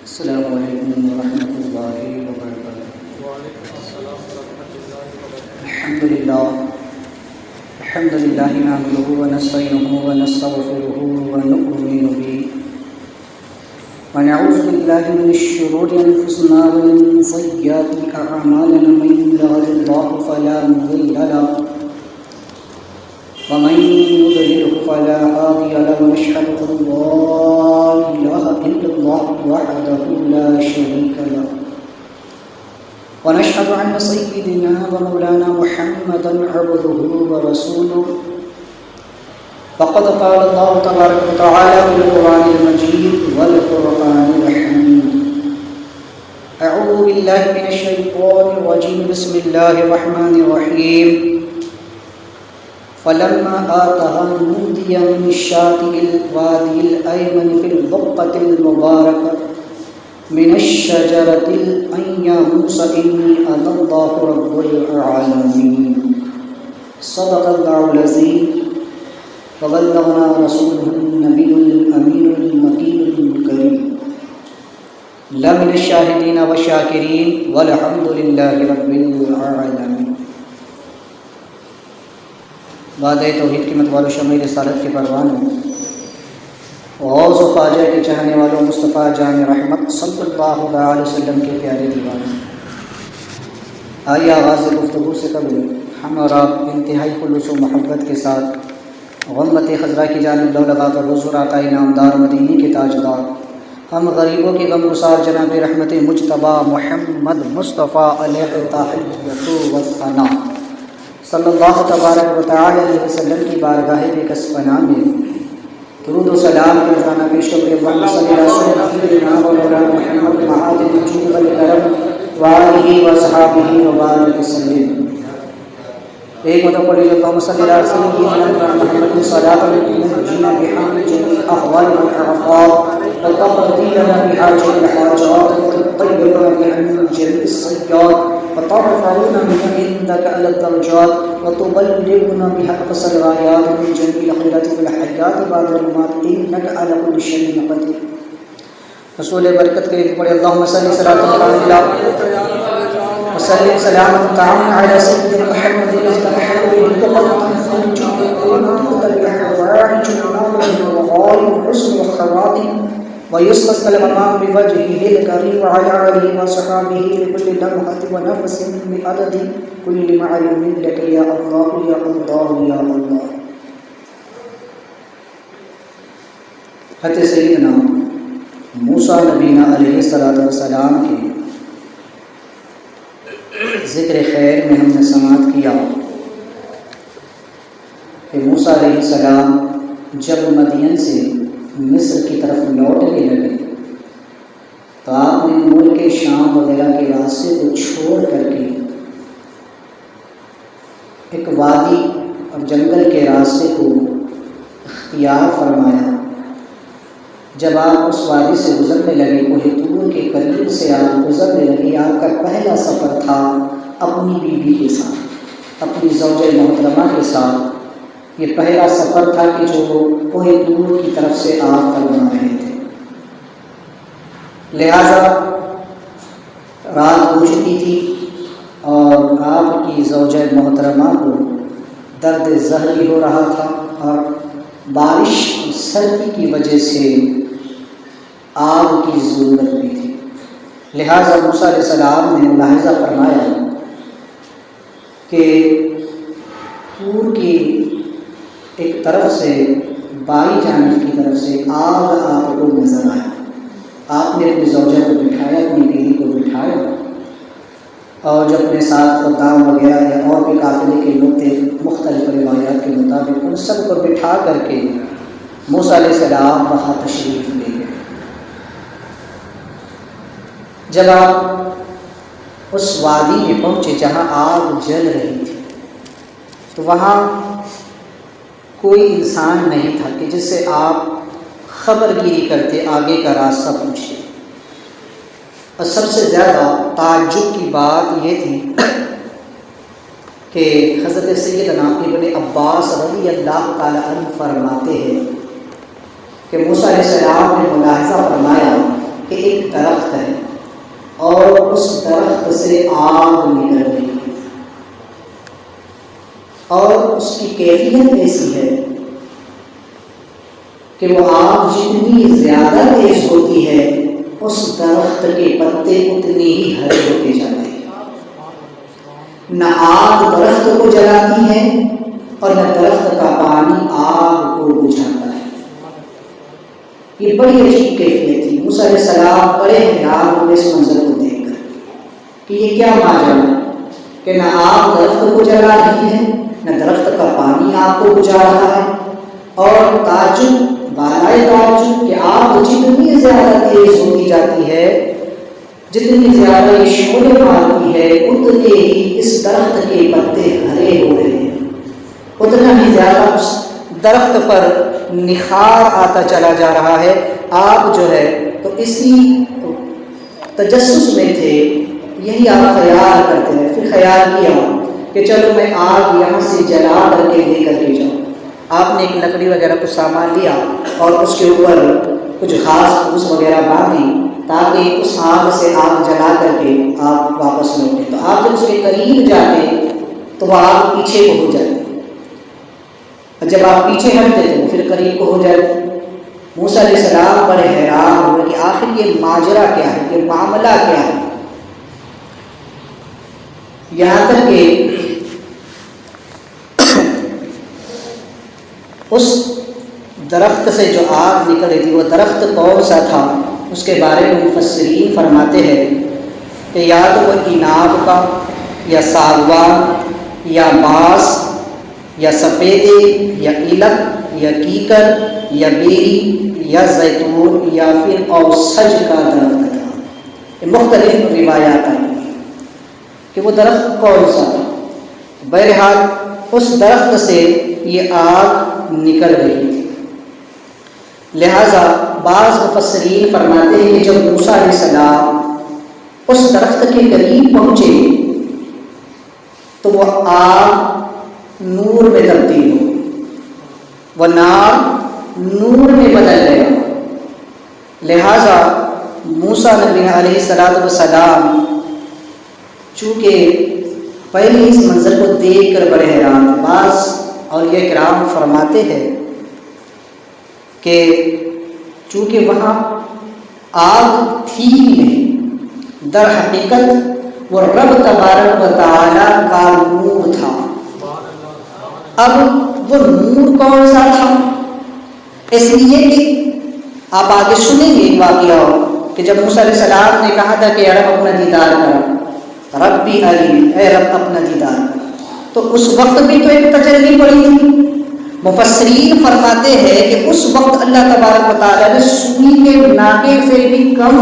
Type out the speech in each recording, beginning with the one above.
السلام علیکم ورحمۃ اللہ وبرکاتہ۔ وعلیکم السلام ورحمۃ اللہ وبرکاتہ۔ الحمد للہ نحمده ونستعینه ونستغفره ونؤمن به ونعوذ باللہ من شرور انفسنا ومن سیئات اعمالنا، من يهده الله فلا مضل له ومن يضلل فلا هادي له، ونشهد ان لا اله الا الله وحده لا شريك له، ونشهد ان سيدنا ومولانا محمدا عبده ورسوله، فقد قال الله تبارك وتعالى في القرآن المجيد والفرقان الحميد: اعوذ بالله من الشيطان الرجيم، بسم الله الرحمن الرحيم. فلما آتها نودي من شاطئ الوادي الأيمن في البقعة المباركة من الشجرة أن يا موسى إني أنا الله رب العالمين. صدق الله العظيم وبلغنا رسوله النبي الأمين المكين الكريم. لمن الشاهدين والشاكرين والحمد لله رب العالمين. وعدہ توحید کی متوال و شمع رسالت کے پروانوں، غوث و خواجہ کے چاہنے والوں، مصطفیٰ جان رحمت صلی اللہ علیہ وسلم کے پیارے دیوانے، آئیے آغاز گفتگو سے قبل ہم اور آپ انتہائی خلوص و محبت کے ساتھ غمت خضرا کی جانب لو لگا کر حضور آقا انعامدار مدینی کے تاجدار، ہم غریبوں کے غم گسار جناب رحمت مجتبیٰ محمد مصطفیٰ علیہ التحیۃ والثناء صلی اللہ تبارک و تعالی علیہ وسلم کی بارگاہ بکس پناہ میں درود و سلام کے نذرانہ پیش کرتے ہیں۔ اللہم صلی اللہ علیہ سیدنا و مولانا محمد معاذ الجود والکرم وآلہ وصحابہ وبارک وسلم۔ ایک مرتبہ پڑھیے اللہم صلی اللہ علیہ سیدنا محمد صلاۃ تنجینا بہا من جمیع الاحوال والآفات وتقضی لنا بہا جمیع الحاجات وتطہرنا بہا من جمیع السیئات وترفعنا بها عندك على الدرجات وتبلغنا بها أقصى الغايات من جميع الخيرات في الحياة بعد الممات إنك على كل شيء قدير۔ رسول برکت کے لیے پڑھے اللہم صلی صلاۃ وسلم سلام تعاون علی سیدنا محمد المصطفى وحسن الخواتم ويسقط الأمام بوجهه الكريم وعلى آله وصحابه في كل لمحة ونفس بعدد كل معلوم لك يا الله يا الله يا الله۔ حضرت سیدنا موسیٰ نبینا علیہ السلام کے ذکر خیر میں ہم نے سماعت کیا کہ موسیٰ علیہ السلام جب مدین سے مصر کی طرف لوٹنے لگے تو آپ نے ملک شام وغیرہ کے راستے کو چھوڑ کر کے ایک وادی اور جنگل کے راستے کو اختیار فرمایا۔ جب آپ اس وادی سے گزرنے لگے، کوہ طور کے قریب سے آپ گزرنے لگے، آپ کا پہلا سفر تھا اپنی بیوی کے ساتھ، اپنی زوجہ محترمہ کے ساتھ۔ یہ پہلا سفر تھا کہ جو کوہ طور کی طرف سے آپ فرما رہے تھے، لہذا رات ہو چکی تھی اور آپ کی زوجہ محترمہ کو درد ظہری ہو رہا تھا اور بارش اور سردی کی وجہ سے آگ کی ضرورت بھی تھی۔ لہذا موسیٰ علیہ السلام نے ملاحظہ فرمایا کہ طور کی ایک طرف سے بائیں جانب کی طرف سے آگ آپ کو نظر آیا۔ آپ نے اپنی زوجہ کو بٹھایا، اپنی بیوی کو بٹھایا اور جو اپنے ساتھ خدام وغیرہ یا اور بھی قافلے کے لوگ تھے، مختلف روایات کے مطابق ان سب کو بٹھا کر کے موسیٰ علیہ السلام وہاں تشریف لے گئے۔ جب آپ اس وادی میں پہنچے جہاں آگ جل رہی تھی تو وہاں کوئی انسان نہیں تھا کہ جس سے آپ خبر گیری کرتے، آگے کا راستہ پوچھتے۔ اور سب سے زیادہ تعجب کی بات یہ تھی کہ حضرت سیدنا ابن عباس رضی اللہ تعالی عنہ فرماتے ہیں کہ موسیٰ علیہ السلام نے ملاحظہ فرمایا کہ ایک درخت ہے اور اس درخت سے آگ نکل رہی ہے، اور اس کی کیفیت ایسی ہے کہ وہ آگ جتنی زیادہ تیز ہوتی ہے اس درخت کے پتے اتنے ہی ہرے ہوتے جاتے ہیں۔ نہ آگ درخت کو جلاتی ہے اور نہ درخت کا پانی آگ کو بجھاتا ہے۔ یہ بڑی عجیب کیفیت تھی۔ موسیٰ علیہ السلام بڑے حیران ہوئے اس منظر کو دیکھ کر کہ یہ کیا ماجرا ہے کہ نہ آگ درخت کو جلا رہی ہے نہ درخت کا پانی آگ کو بجھا رہا ہے، اور تعجب بالائے تعجب کہ آگ جتنی زیادہ تیز ہوتی جاتی ہے، جتنی زیادہ یہ شعلے مارتی ہے، اتنے ہی اس درخت کے پتے ہرے ہو رہے ہیں، اتنا ہی زیادہ اس درخت پر نکھار آتا چلا جا رہا ہے۔ آپ جو ہے تو اسی تجسس میں تھے، یہی آپ خیال کرتے ہیں۔ پھر خیال کیا کہ چلو میں آگ یہاں سے جلا کر کے لے کر کے جاؤں۔ آپ نے ایک لکڑی وغیرہ کچھ سامان لیا اور اس کے اوپر کچھ گھاس پھوس وغیرہ باندھی تاکہ اس آگ سے آگ جلا کر کے آپ واپس لوٹیں۔ تو آپ جب اس کے قریب جاتے تو وہ آگ پیچھے کو ہو جاتی، اور جب آپ پیچھے ہٹتے تو وہ پھر قریب کو ہو جاتی۔ موسیٰ علیہ السلام بڑے حیران ہوئے کہ آخر یہ ماجرا کیا ہے، یہ معاملہ کیا ہے۔ یہاں تک کہ اس درخت سے جو آگ نکل رہی تھی وہ درخت کون سا تھا، اس کے بارے میں مفسرین فرماتے ہیں کہ یا تو وہ عناب کا یا ساگوان یا باس یا سفیدے یا علق یا کیکر یا بیری یا زیتون یا پھر اوسج کا درخت تھا۔ یہ مختلف روایات ہیں کہ وہ درخت کون سا تھا۔ بہرحال اس درخت سے یہ آگ نکل رہی تھی۔ لہذا بعض مفسرین فرماتے ہیں کہ جب موسیٰ علیہ السلام اس درخت کے قریب پہنچے تو وہ آگ نور میں تبدیل ہو، وہ نار نور میں بدل گیا۔ لہذا موسیٰ نبی علیہ السلام چونکہ پہلے اس منظر کو دیکھ کر بڑے حیران تھے۔ بعض اولیاء کرام فرماتے ہیں کہ چونکہ وہاں آگ تھی نہیں، در حقیقت وہ رب تبارک و تعالیٰ کا نور تھا۔ اب وہ نور کون سا تھا؟ اس لیے کہ آپ آگے سنیں گے ایک واقعہ کہ جب موسیٰ علیہ السلام نے کہا تھا کہ اے رب اپنا دیدار کر، رب بھی علیم، اے رب اپنا دیدار کر، تو اس وقت بھی تو ایک تجلی پڑی تھی۔ مفسرین فرماتے ہیں کہ اس وقت اللہ تبارک و تعالیٰ نے سوئی کے ناقے سے بھی کم،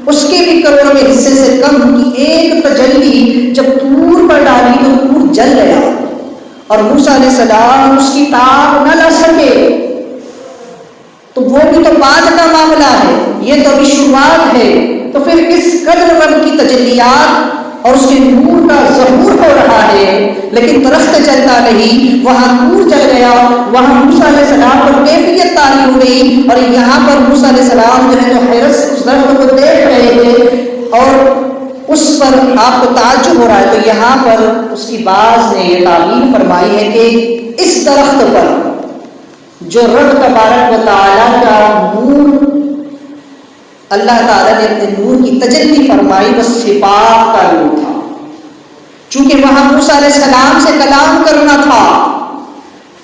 اس کے بھی کروڑویں حصے سے کم کی ایک تجلی جب طور پر ڈالی تو طور جل گیا، اور موسیٰ علیہ السلام اس کی تاب نہ لا سکے۔ تو وہ بھی تو بعد کا معاملہ ہے، یہ تو ابھی شروعات ہے۔ تو پھر اس قدر رب کی تجلیات اور اس کے نور کا ظہور ہو رہا ہے، لیکن درخت جلتا نہیں، وہاں نور جل گیا، وہاں موسیٰ علیہ السلام پر کیفیت طاری ہو گئی، اور یہاں پر موسیٰ علیہ السلام جو ہے تو حیرت سے اس درخت کو دیکھ رہے تھے اور اس پر آپ کو تعجب ہو رہا ہے۔ تو یہاں پر اس کی بعض نے یہ تعبیر فرمائی ہے کہ اس درخت پر جو رب تبارک و تعالیٰ کا نور، اللہ تعالیٰ نے اپنے نور کی تجلی فرمائی، وہ صفات کا نور تھا۔ چونکہ وہاں موسیٰ علیہ السلام سے کلام کرنا تھا،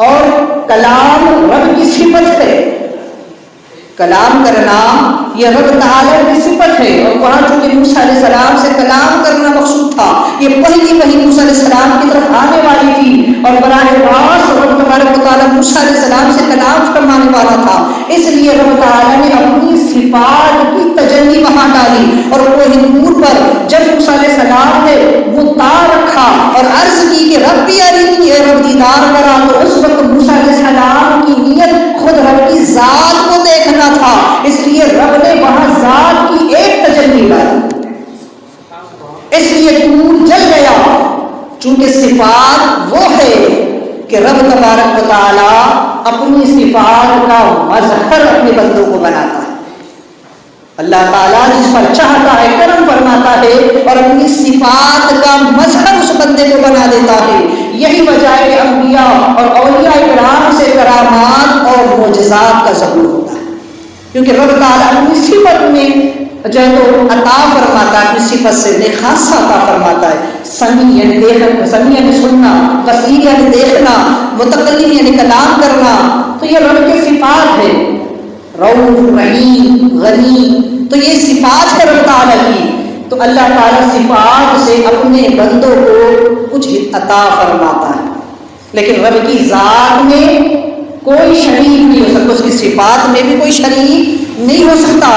اور کلام رب کی صفت ہے، کلام کرنا یہ رب تعالیٰ کی صفت ہے، اور وہاں چونکہ موسیٰ علیہ السلام سے کلام کرنا مقصود تھا، یہ پہلی وحی موسیٰ علیہ السلام کی طرف آنے والی تھی، اور براہ راست رب تبارک و تعالیٰ موسیٰ علیہ السلام سے کلام فرمانے والا تھا۔ اس لیے رب تعالیٰ نے اپنی صفات کی تجلی وہاں ڈالی، اور کوہ نور پر جب موسیٰ علیہ السلام نے وہ تار رکھا اور عرض کی کہ رب بھی ارینی، اے رب دیدار کرا، تو اس وقت موسیٰ علیہ السلام کی نیت خود رب کی ذات کو دیکھنا تھا، اس لیے رب نے وہاں ذات کی ایک تجلی ڈالی، اس لیے نور جل گیا۔ چونکہ صفات وہ ہے کہ رب تبارک و تعالیٰ اپنی صفات کا مظہر اپنے بندوں کو بناتا ہے۔ اللہ تعالیٰ جس پر چاہتا ہے کرم فرماتا ہے اور اپنی صفات کا مظہر اس بندے کو بنا دیتا ہے. یہی وجہ ہے کہ انبیاء اور اولیاء کرام سے کرامات اور معجزات کا ظہور ہوتا ہے، کیونکہ رب تعالیٰ اپنی صفت میں جو ہے تو عطا فرماتا ہے، اپنی صفت سے بے خاصہ عطا فرماتا ہے. سمیع یعنی دیکھنا، سمیع یعنی سننا، بصیر یعنی دیکھنا، متکلم یعنی کلام کرنا، تو یہ رب کی صفات ہے. رؤوف، رحیم، غنی، تو یہ صفات ہے رب تعالیٰ کی. تو اللہ تعالیٰ صفات سے اپنے بندوں کو کچھ عطا فرماتا ہے، لیکن رب کی ذات میں کوئی شریک نہیں ہو سکتا، اس کی صفات میں بھی کوئی شریک نہیں ہو سکتا.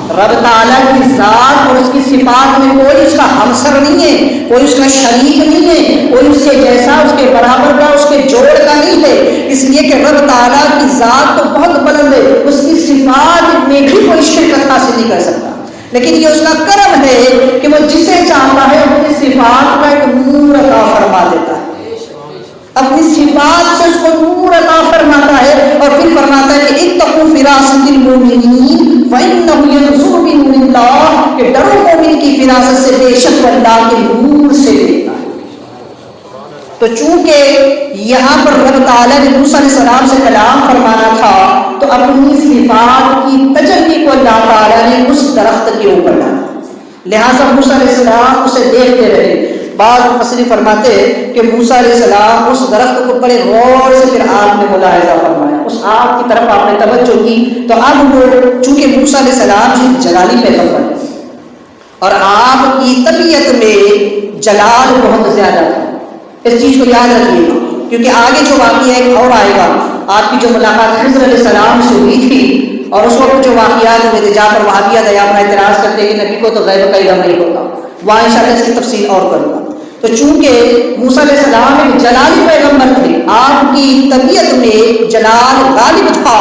رب تعالیٰ کی ذات اور اس کی صفات میں کوئی اس کا ہمسر نہیں ہے، کوئی اس کا شریک نہیں ہے، کوئی اس کے جیسا، اس کے برابر کا، اس کے جوڑ کا نہیں ہے. اس لیے کہ رب تعالیٰ کی ذات تو بہت بلند ہے، اس کی صفات میں بھی کوئی شرکت حاصل نہیں کر سکتا، لیکن یہ اس کا کرم ہے کہ وہ جسے چاہتا ہے اپنی صفات کا ایک نور عطا فرما دیتا ہے، اپنی صفات سے اس کو نور عطا فرماتا ہے. اور پھر فرماتا ہے کہ اتقوا فراست المؤمنین فإنه ينظر بنور اللہ، کہ ڈرو مومن کی فراست سے، بے شک وہ اللہ کے نور سے دیکھتا ہے. تو چونکہ یہاں پر رب تعالیٰ نے موسیٰ علیہ السلام سے کلام فرمانا تھا، تو اپنی صفات کی تجلی کو اللہ تعالیٰ نے اس درخت کے اوپر ڈالا، لہٰذا موسیٰ علیہ السلام اسے دیکھتے رہے. بعض مفسرین فرماتے ہیں کہ موسیٰ علیہ السلام اس درخت کو بڑے غور سے پھر آپ نے ملاحظہ فرمایا، اس آگ کی طرف آپ نے توجہ کی. تو اب وہ چونکہ موسیٰ علیہ السلام جو جلالی پیغمبر ہے اور آپ کی طبیعت میں جلال بہت زیادہ تھا، اس چیز کو یاد رکھیے گا، کیونکہ آگے جو واقعہ ایک اور آئے گا. آپ کی جو ملاقات خضر علیہ السلام سے ہوئی تھی اور اس وقت جو واقعات ہوئے تھے جہاں پر وہابیہ دیا اپنا اعتراض کرتے ہیں کہ نبی کو تو غیب کا علم نہیں ہوگا، وہاں انشاءاللہ اس کی تفصیل اور کروں گا. تو چونکہ موسیٰ علیہ السلام ایک جلالی پیغمبر تھے، آپ کی طبیعت میں جلال غالب تھا،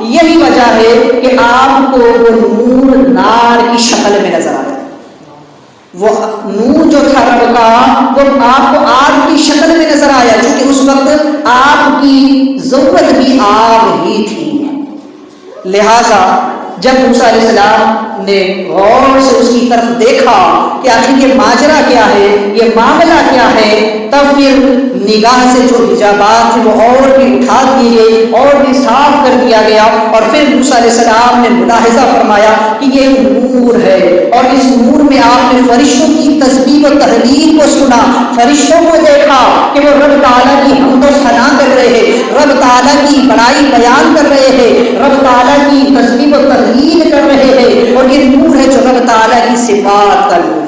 یہی وجہ ہے کہ آپ کو وہ نور نار کی شکل میں نظر آیا. وہ نور جو تھا رب کا وہ آپ کو آگ کی شکل میں نظر آیا، کیونکہ اس وقت آپ کی ضرورت بھی آگ ہی تھی. لہذا جب موسیٰ علیہ السلام نے غور سے اس کی طرف دیکھا کہ آخر یہ ماجرا کیا ہے، یہ معاملہ کیا ہے، تب پھر نگاہ سے جو حجابات تھے وہ اور بھی اٹھا دیے گئے اور بھی صاف کر دیا گیا. اور پھر موسیٰ علیہ السلام نے ملاحظہ فرمایا کہ یہ نور ہے، اور اس نور میں آپ نے فرشتوں کی تسبیح و تحلیل کو سنا، فرشتوں کو دیکھا کہ وہ رب تعالیٰ کی حمد و ثنا کر رہے ہیں، رب تعالیٰ کی بڑائی بیان کر رہے ہیں، رب تعالیٰ کی تسبیح و تحلیل کر رہے ہیں، اور یہ نور ہے جو رب تعالیٰ کی صفات کا نور ہے.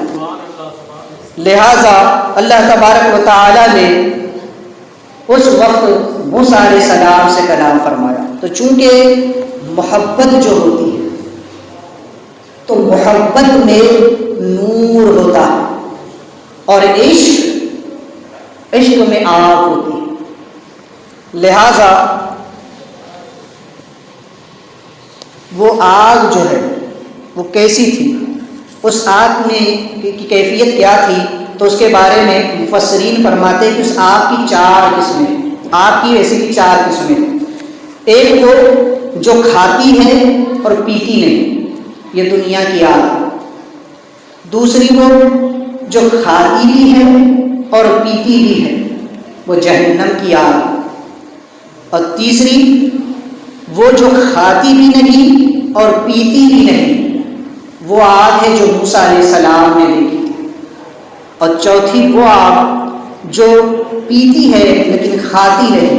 لہذا اللہ تبارک و تعالیٰ نے اس وقت موسیٰ علیہ السلام سے کلام فرمایا. تو چونکہ محبت جو ہوتی ہے تو محبت میں نور ہوتا ہے، اور عشق میں آگ ہوتی ہے. لہذا وہ آگ جو ہے وہ کیسی تھی، اس آگ میں کی کیفیت کیا تھی، تو اس کے بارے میں مفسرین فرماتے ہیں کہ اس آگ کی 4 قسمیں، آگ کی ویسے کی 4 قسمیں. ایک وہ جو کھاتی ہے اور پیتی نہیں، یہ دنیا کی آگ. دوسری وہ جو کھاتی بھی ہے اور پیتی بھی ہے، وہ جہنم کی آگ. اور تیسری وہ جو کھاتی بھی نہیں اور پیتی بھی نہیں، وہ آگ ہے جو موسیٰ علیہ السلام نے دیکھی تھی. اور چوتھی وہ آگ جو پیتی ہے لیکن کھاتی نہیں،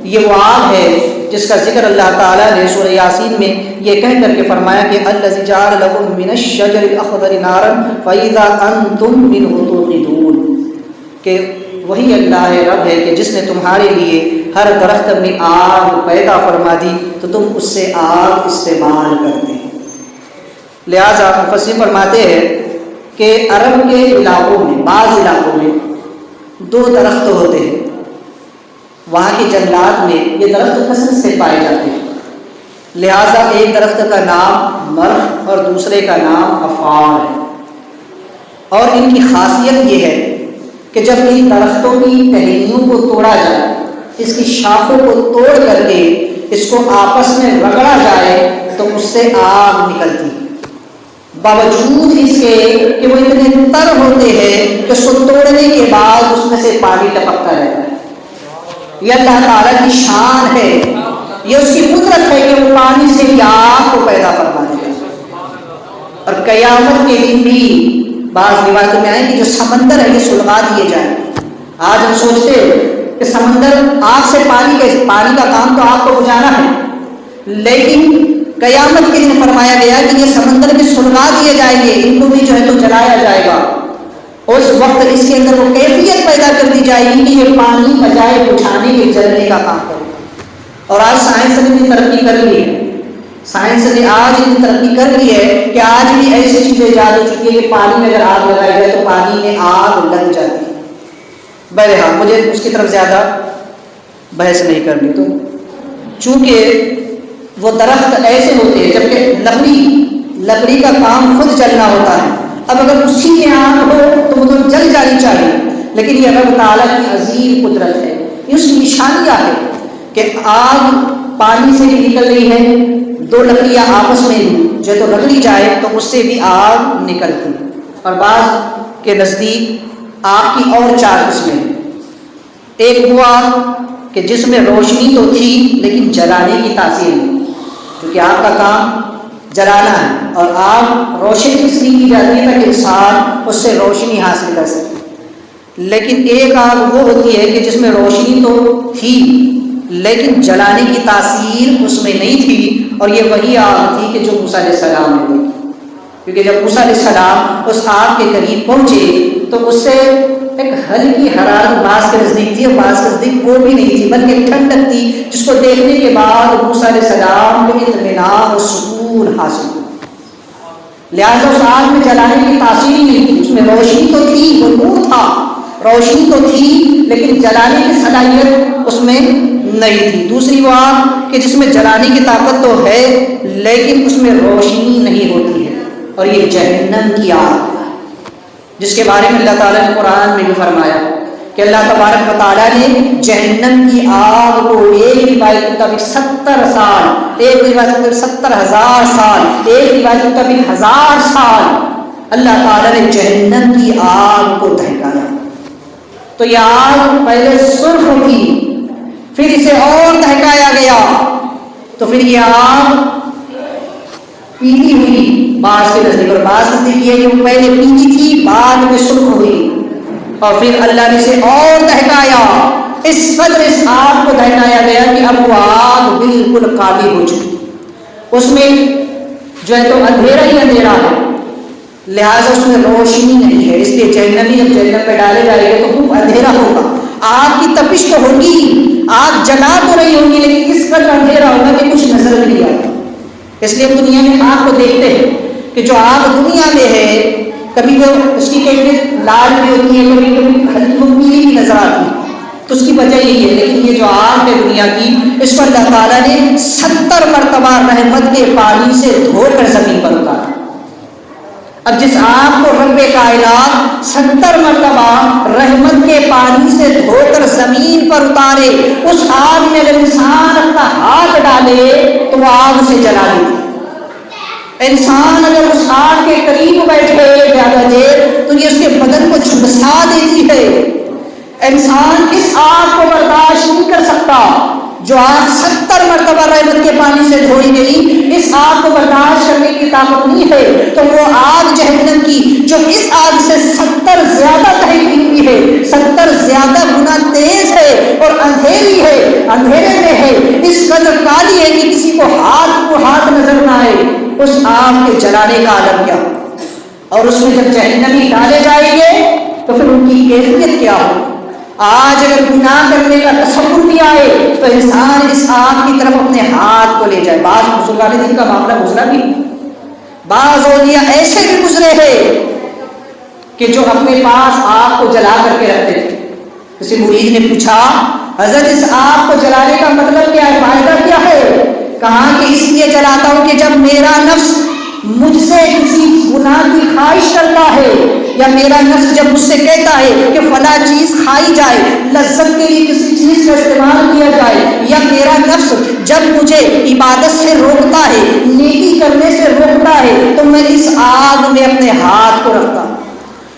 یہ وہ آگ ہے جس کا ذکر اللہ تعالیٰ نے سورہ یاسین میں یہ کہہ کر کے فرمایا کہ الذی جعل لکم من الشجر الاخضر نارا فاذا انتم منہ توقدون، کہ وہی اللہ رب ہے کہ جس نے تمہارے لیے ہر درخت میں آگ پیدا فرما دی تو تم اس سے آگ استعمال کرتے ہیں. لہذا مفسرین فرماتے ہیں کہ عرب کے علاقوں میں، بعض علاقوں میں 2 درخت ہوتے ہیں، وہاں کے جنگلات میں یہ درخت کثرت سے پائے جاتے ہیں. لہذا ایک درخت کا نام مرخ اور دوسرے کا نام افعار ہے. اور ان کی خاصیت یہ ہے کہ جب ان درختوں کی ٹہنیوں کو توڑا جائے، اس کی شاخوں کو توڑ کر کے اس کو آپس میں رگڑا جائے تو اس سے آگ نکلتی ہے. باوجود اس کے کہ وہ اتنے تر ہوتے ہیں کہ اس کو توڑنے کے بعد اس میں سے پانی ٹپکتا رہتا ہے۔ یہ اللہ تعالیٰ کی شان ہے، یہ اس کی قدرت ہے کہ وہ پانی سے بھی آگ کو پیدا فرما دے گا۔ اور قیامت کے دن بھی بعض روایتوں میں آئے کہ جو سمندر ہے یہ سلگا دیے جائیں۔ آج ہم سوچتے ہیں کہ سمندر آگ سے پانی کا کام تو آگ کو بجھانا ہے، لیکن قیامت کے دن فرمایا گیا کہ یہ سمندر بھی سلگا دیے جائیں گے، ان کو بھی جو ہے تو جلایا جائے گا۔ اس وقت اس کے اندر وہ کیفیت پیدا کر دی جائے گی کہ یہ پانی بجائے بجھانے کے جلنے کا کام کرے۔ اور آج سائنس نے بھی ترقی کر لی ہے، سائنس نے آج اتنی ترقی کر لی ہے کہ آج بھی ایسی چیزیں ایجاد ہو چکی ہے کہ پانی میں اگر آگ لگائی جائے تو پانی میں آگ لگ جاتی ہے۔ بہرحال مجھے اس کی طرف زیادہ بحث نہیں کرنی، تو چونکہ وہ درخت ایسے ہوتے ہیں، جبکہ لکڑی کا کام خود جلنا ہوتا ہے، اب اگر اسی میں آگ ہو تو وہ تو جل جانی چاہیے، لیکن یہ رب تعالیٰ کی عظیم قدرت ہے، اس کی نشانیاں ہے کہ آگ پانی سے بھی نکل رہی ہے، دو لکڑیاں آپس میں جو تو رگڑی جائے تو اس سے بھی آگ نکلتی۔ اور بعض کے نزدیک آگ کی اور 4 قسمیں، ایک ہوا کہ جس میں روشنی تو تھی لیکن جلانے کی تاثیر نہیں، کیونکہ آگ کا کام جلانا ہے، اور آگ روشن اس لیے کی جاتی ہے تاکہ انسان اس سے روشنی حاصل کر سکے۔ لیکن ایک آگ وہ ہوتی ہے کہ جس میں روشنی تو تھی لیکن جلانے کی تاثیر اس میں نہیں تھی، اور یہ وہی آگ تھی کہ جو موسیٰ علیہ السلام نے دیکھی، کیونکہ جب موسیٰ علیہ السلام اس آگ کے قریب پہنچے تو اس سے ایک ہلکی حرارت بعض کے نزدیک تھی اور بعض کے نزدیک وہ بھی نہیں تھی، بلکہ ٹھنڈک تھی، جس کو دیکھنے کے بعد موسیٰ علیہ السلام کو اطمینان اور سکون حاصل ہوا۔ لہٰذا اس آگ میں جلانے کی تاثیر ہی نہیں تھی، اس میں روشنی تو تھی، وہ نور تھا، روشنی تو تھی لیکن جلانے کی صلاحیت اس میں نہیں تھی۔ دوسری وہ آگ کہ جس میں جلانے کی طاقت تو ہے لیکن اس میں روشنی نہیں ہوتی ہے، اور یہ جہنم کی آگ ہے، جس کے بارے میں اللہ تعالیٰ نے قرآن میں بھی فرمایا کہ اللہ تبارک و تعالیٰ نے جہنم کی آگ کو ایک روایت کے مطابق 70 سال، ایک روایت کے مطابق 70,000 سال، ایک روایت کے مطابق 1000 سال اللہ تعالیٰ نے جہنم کی آگ کو دہکایا۔ تو یہ آگ پہلے سرخ تھی، پھر اسے اور دہکایا گیا، تو پھر یہ آگ پیلی ہوئی بعض کے نزدیک، اور بعض نزدیک یہ کہ وہ پہلے پیلی تھی بعد میں سرخ ہوئی، اور پھر اللہ نے اسے اور دہکایا، اس قدر اس آگ کو دہکایا گیا کہ اب وہ آگ بالکل کالی ہو چکی، اس میں جو ہے تو اندھیرا ہی اندھیرا ہے، لہٰذا اس میں روشنی نہیں ہے، اس لیے جہنمی جب جہنم پہ ڈالے جائے گا تو خوب اندھیرا ہوگا، آگ کی تپش تو ہوگی، آگ جلا تو نہیں ہوگی لیکن اس قدر اندھیرا ہوگا کہ کچھ نظر بھی نہیں آتا۔ اس لیے دنیا میں آگ کو دیکھتے ہیں کہ جو آگ دنیا میں ہے کبھی وہ اس کی کیفیت لال بھی ہوتی ہے، کبھی ہلکی پیلی بھی نظر آتی ہے، تو اس کی وجہ یہی ہے۔ لیکن یہ جو آگ ہے دنیا کی، اس پر اللہ تعالیٰ نے 70 مرتبہ رحمت کے پانی سے دھو کر زمین پر اتارا۔ اب جس آگ کو رب کائنات 70 مرتبہ رحمت کے پانی سے دھو کر زمین پر اتارے، اس آگ میں اگر انسان اپنا ہاتھ ڈالے تو وہ آگ سے جلا دیتی۔ انسان اگر اس آگ کے قریب بیٹھے زیادہ دیر تو یہ اس کے بدن کو جھلسا دیتی ہے۔ انسان اس آگ کو برداشت نہیں کر سکتا، جو آگ 70 مرتبہ رحمت کے پانی سے دھوئی گئی، اس آگ کو برداشت کرنے کی طاقت نہیں ہے، تو وہ آگ جہنم کی جو اس آگ سے 70 زیادہ تہذیب ہوئی ہے، 70 زیادہ گنا تیز ہے اور اندھیری ہے، اندھیرے میں ہے، اس قدر کالی ہے کہ کسی کو ہاتھ نظر نہ آئے، اس آگ کے جلانے کا عالم کیا، اور اس میں جب جہنمی ڈالے جائیں گے تو پھر ان کی کیفیت کیا ہو۔ آج اگر گناہ کرنے کا تصور بھی آئے تو انسان اس آگ کی طرف اپنے ہاتھ کو لے جائے۔ بعض بزرگان دین کا معاملہ گزرا بھی، بعض اولیاء ایسے بھی گزرے ہیں کہ جو اپنے پاس آگ کو جلا کر کے رکھتے تھے۔ کسی مرید نے پوچھا حضرت اس آگ کو جلانے کا مطلب کیا ہے، فائدہ کیا ہے؟ کہا کہ اس لیے جلاتا ہوں کہ جب میرا نفس مجھ سے کسی گناہ کی خواہش کرتا ہے یا میرا نفس جب مجھ سے کہتا ہے کہ فلاں چیز کھائی جائے، لذت کے لیے کسی چیز کا استعمال کیا جائے، یا میرا نفس جب مجھے عبادت سے روکتا ہے، نیکی کرنے سے روکتا ہے، تو میں اس آگ میں اپنے ہاتھ کو رکھتا ہوں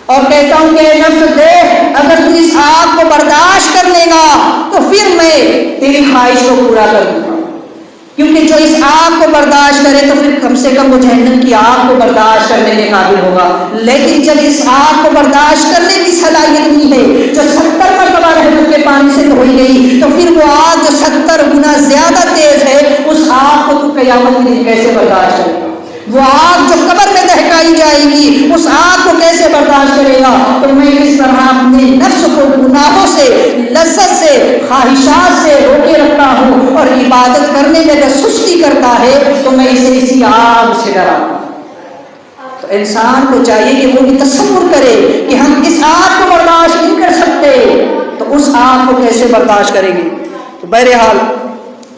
اور کہتا ہوں کہ نفس دیکھ، اگر تو اس آگ کو برداشت کر لے گا تو پھر میں تیری خواہش کو پورا کر دوں گا، کیونکہ جو اس آگ کو برداشت کرے تو پھر کم سے کم وہ جہنم کی آگ کو برداشت کرنے کے قابل ہوگا۔ لیکن جب اس آگ کو برداشت کرنے کی صلاحیت نہیں ہے، جو 70 مرتبہ رحمت کے پانی سے دھوئی گئی، تو پھر وہ آگ جو 70 گنا زیادہ تیز ہے، اس آگ کو تو قیامت کے دن کیسے برداشت کرے گا؟ وہ آگ جو قبر میں دہکائی جائے گی، اس آگ کو کیسے برداشت کرے گا؟ تو میں اس طرح اپنے نفس کو گناہوں سے، لذت سے، خواہشات سے روکے رکھتا ہوں، اور عبادت کرنے میں اگر سستی کرتا ہے تو میں اسے اسی آگ سے ڈراتا ہوں۔ تو انسان کو چاہیے کہ وہ بھی تصور کرے کہ ہم اس آگ کو برداشت نہیں کر سکتے، تو اس آگ کو کیسے برداشت کریں گے؟ تو بہرحال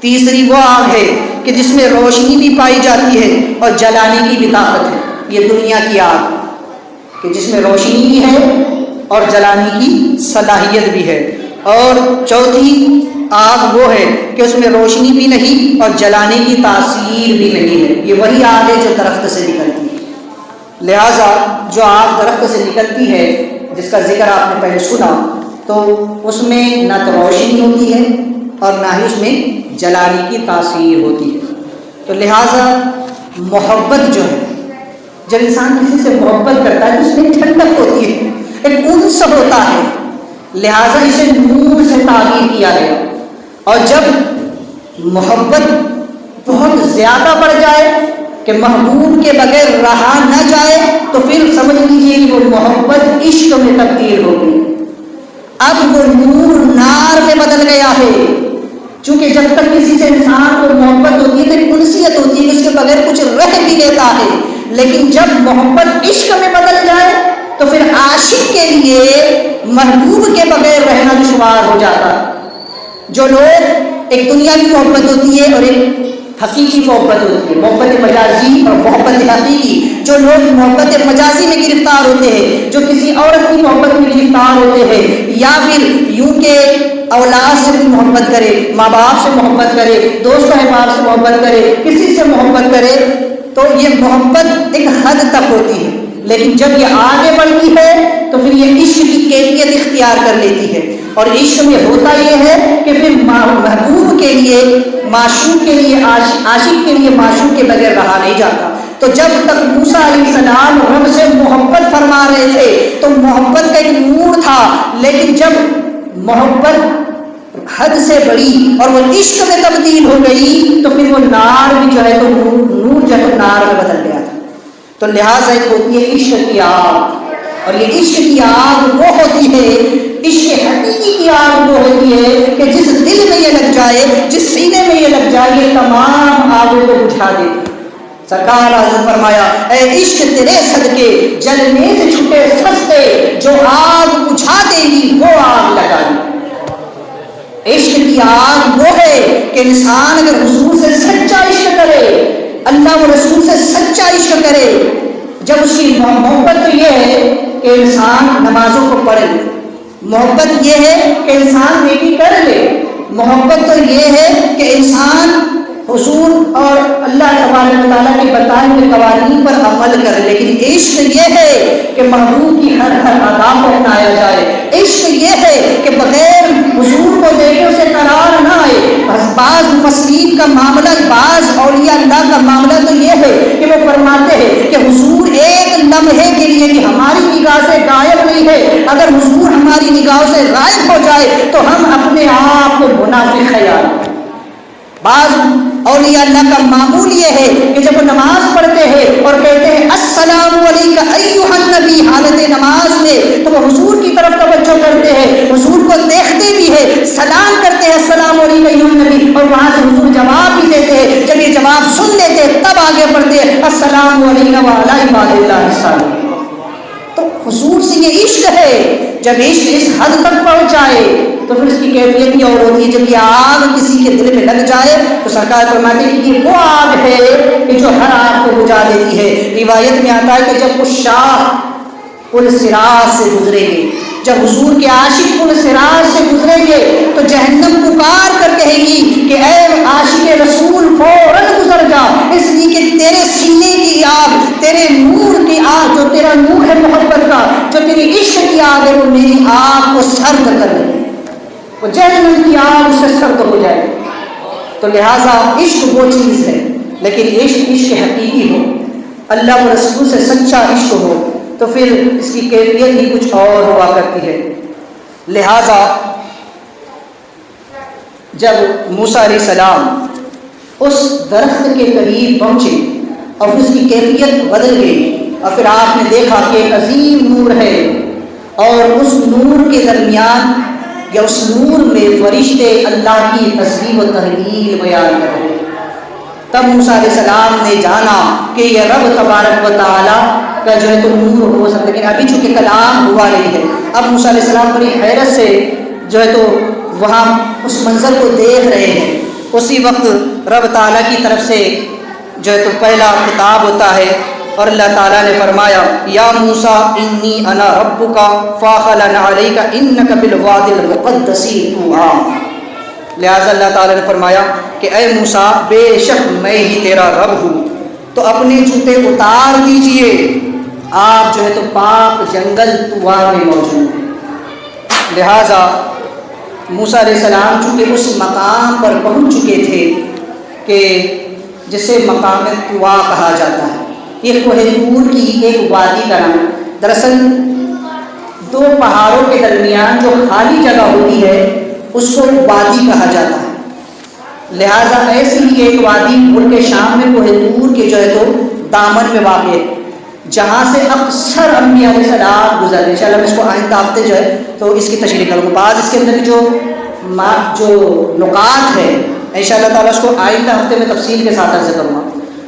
تیسری وہ آگ ہے کہ جس میں روشنی بھی پائی جاتی ہے اور جلانے کی بھی طاقت ہے، یہ دنیا کی آگ کہ جس میں روشنی بھی ہے اور جلانے کی صلاحیت بھی ہے۔ اور چوتھی آگ وہ ہے کہ اس میں روشنی بھی نہیں اور جلانے کی تاثیر بھی نہیں ہے، یہ وہی آگ ہے جو درخت سے نکلتی ہے۔ لہٰذا جو آگ درخت سے نکلتی ہے، جس کا ذکر آپ نے پہلے سنا، تو اس میں نہ تو روشنی ہوتی ہے اور نہ ہی اس میں جلانے کی تاثیر ہوتی ہے۔ تو لہٰذا محبت جو ہے، جب انسان کسی سے محبت کرتا ہے تو اس میں ٹھنڈک ہوتی ہے، ایک انس ہوتا ہے، لہٰذا اسے نور سے تعبیر کیا گیا۔ اور جب محبت بہت زیادہ بڑھ جائے کہ محبوب کے بغیر رہا نہ جائے، تو پھر سمجھ لیجیے کہ وہ محبت عشق میں تبدیل ہو گئی، اب وہ نور نار میں بدل گیا ہے۔ چونکہ جب تک کسی سے انسان کو محبت ہوتی ہے تو ایک انسیت ہوتی ہے کہ اس کے بغیر کچھ رہ بھی لیتا ہے، لیکن جب محبت عشق میں بدل جائے تو پھر عاشق کے لیے محبوب کے بغیر رہنا دشوار ہو جاتا ہے۔ جو لوگ ایک دنیا کی محبت ہوتی ہے اور ایک حقیقی محبت ہوتی ہے، محبت مجازی اور محبت حقیقی، جو لوگ محبت مجازی میں گرفتار ہوتے ہیں، جو کسی عورت کی محبت میں گرفتار ہوتے ہیں، یا پھر یوں کہ اولاد سے بھی محبت کرے، ماں باپ سے محبت کرے، دوست احباب سے محبت کرے، کسی سے محبت کرے، تو یہ محبت ایک حد تک ہوتی ہے، لیکن جب یہ آگے بڑھتی ہے تو پھر یہ عشق کی کیفیت اختیار کر لیتی ہے۔ اور عشق میں ہوتا یہ ہے کہ پھر محبوب کے لیے، معشوق کے لیے، عاشق کے لیے معشوق کے بغیر رہا نہیں جاتا۔ تو جب تک موسیٰ علیہ السلام رب سے محبت فرما رہے تھے تو محبت کا ایک نور تھا، لیکن جب محبت حد سے بڑی اور وہ عشق میں تبدیل ہو گئی تو پھر وہ نار بھی جو ہے تو نور جو ہے تو نار میں بدل گیا تھا۔ تو لہٰذا ایک ہوتی ہے عشق کی آگ، اور یہ عشق کی آگ وہ ہوتی ہے، عشق حقیقی کی آگ وہ ہوتی ہے کہ جس دل میں یہ لگ جائے، جس سینے میں یہ لگ جائے، یہ تمام آگوں کو بجھا دے۔ سرکار اعظم فرمایا، اے عشق تیرے صدقے جلنے سے چھٹے سستے، جو آگ بجھا دے گی وہ آگ لگا دی۔ عشق کی آگ وہ ہے کہ انسان اگر حضور سے سچا عشق کرے، اللہ و رسول سے سچا عشق کرے، جب اس کی محبت تو یہ ہے کہ انسان نمازوں کو پڑھ لے، محبت یہ ہے کہ انسان نیکی کر لے، محبت تو یہ ہے کہ انسان حضور اور اللہ تبارک و تعالیٰ کے بتائے ہوئے قوانین پر عمل کرے، لیکن عشق یہ ہے کہ محبوب کی ہر ادا کو اپنایا جائے، عشق یہ ہے کہ بغیر حضور کو دیکھے اسے قرار نہ آئے۔ بعض مفسرین کا معاملہ، بعض اولیاء اللہ کا معاملہ تو یہ ہے کہ وہ فرماتے ہیں کہ حضور ایک لمحے کے لیے بھی ہماری نگاہ سے غائب نہیں ہے، اگر حضور ہماری نگاہوں سے غائب ہو جائے تو ہم اپنے آپ کو منافق خیال۔ بعض اولیاء اللہ کا معمول یہ ہے کہ جب وہ نماز پڑھتے ہیں اور کہتے ہیں السلام علیکم ایھا النبی حالت نماز میں، تو وہ حضور کی طرف توجہ کرتے ہیں، حضور کو دیکھتے بھی ہیں، سلام کرتے ہیں السلام علیکم ایھا النبی، اور وہاں سے حضور جواب بھی دیتے ہیں۔ جب یہ جواب سن لیتے ہیں تب آگے بڑھتے ہیں السلام علیکم وعلی عباد اللہ الصالحین۔ تو حضور سے یہ عشق ہے، جب عشق اس حد تک پہنچ جائے تو پھر اس کی کیفیت بھی اور ہوتی ہے۔ جب یہ آگ کسی کے دل میں لگ جائے تو سرکار فرماتے ہیں کہ یہ وہ آگ ہے کہ جو ہر آگ کو بجھا دیتی ہے۔ روایت میں آتا ہے کہ جب وہ شاہ پل صراط سے گزریں گے. جب حضور کے عاشق پل صراط سے گزریں گے تو جہنم پکار کر کہے گی کہ اے عاشق رسول فوراً گزر جا، اس لیے کہ تیرے سینے کی آگ، تیرے نور کی آگ، جو تیرا نور ہے محبت کا، جو تیری عشق کی آگ ہے، وہ میری آگ کو سرد کر دے، وہ جہنم کی آگ اس سے سرد ہو جائے. تو لہٰذا عشق وہ چیز ہے، لیکن عشق حقیقی ہو، اللہ و رسول سے سچا عشق ہو تو پھر اس کی کیفیت ہی کچھ اور ہوا کرتی ہے. لہذا جب موسیٰ علیہ السلام اس درخت کے قریب پہنچے اور اس کی کیفیت بدل گئی، اور پھر آپ نے دیکھا کہ ایک عظیم نور ہے اور اس نور کے درمیان یا اس نور میں فرشتے اللہ کی تسبیح و تحلیل بیان کر رہے ہیں. تب موسیٰ علیہ السلام نے جانا کہ یہ رب تبارک و تعالیٰ کا جو ہے تو نور ہو سکتا ہے، لیکن ابھی چونکہ کلام ہوا نہیں ہے. اب موسیٰ علیہ السلام بڑی حیرت سے جو ہے تو وہاں اس منظر کو دیکھ رہے ہیں. اسی وقت رب تعالیٰ کی طرف سے جو ہے تو پہلا خطاب ہوتا ہے اور اللہ تعالیٰ نے فرمایا یا موسیٰ انی انا ربک فاخلع علیک انک بالوادی المقدس طویٰ. لہٰذا اللہ تعالیٰ نے فرمایا کہ اے موسیٰ بے شک میں ہی تیرا رب ہوں، تو اپنے جوتے اتار دیجئے، آپ جو ہے تو پاک جنگل طویٰ میں موجود ہیں. لہٰذا موسیٰ علیہ السلام چونکہ اس مقام پر پہنچ چکے تھے کہ جسے مقام طویٰ کہا جاتا ہے، یہ کوہ طور کی ایک وادی کا نام. دراصل دو پہاڑوں کے درمیان جو خالی جگہ ہوتی ہے اس کو وادی کہا جاتا ہے. لہٰذا ایسی ہی ایک وادی ملک شام میں کوہ طور کے جو ہے تو دامن میں واقع ہے، جہاں سے اکثر انبیاء علیہ السلام گزرے. انشاءاللہ میں اس کو آئندہ ہفتے جو ہے تو اس کی تشریح کروں گا. بعض اس کے اندر جو نکات ہے انشاءاللہ تعالیٰ اس کو آئندہ ہفتے میں تفصیل کے ساتھ عرض کروں گا.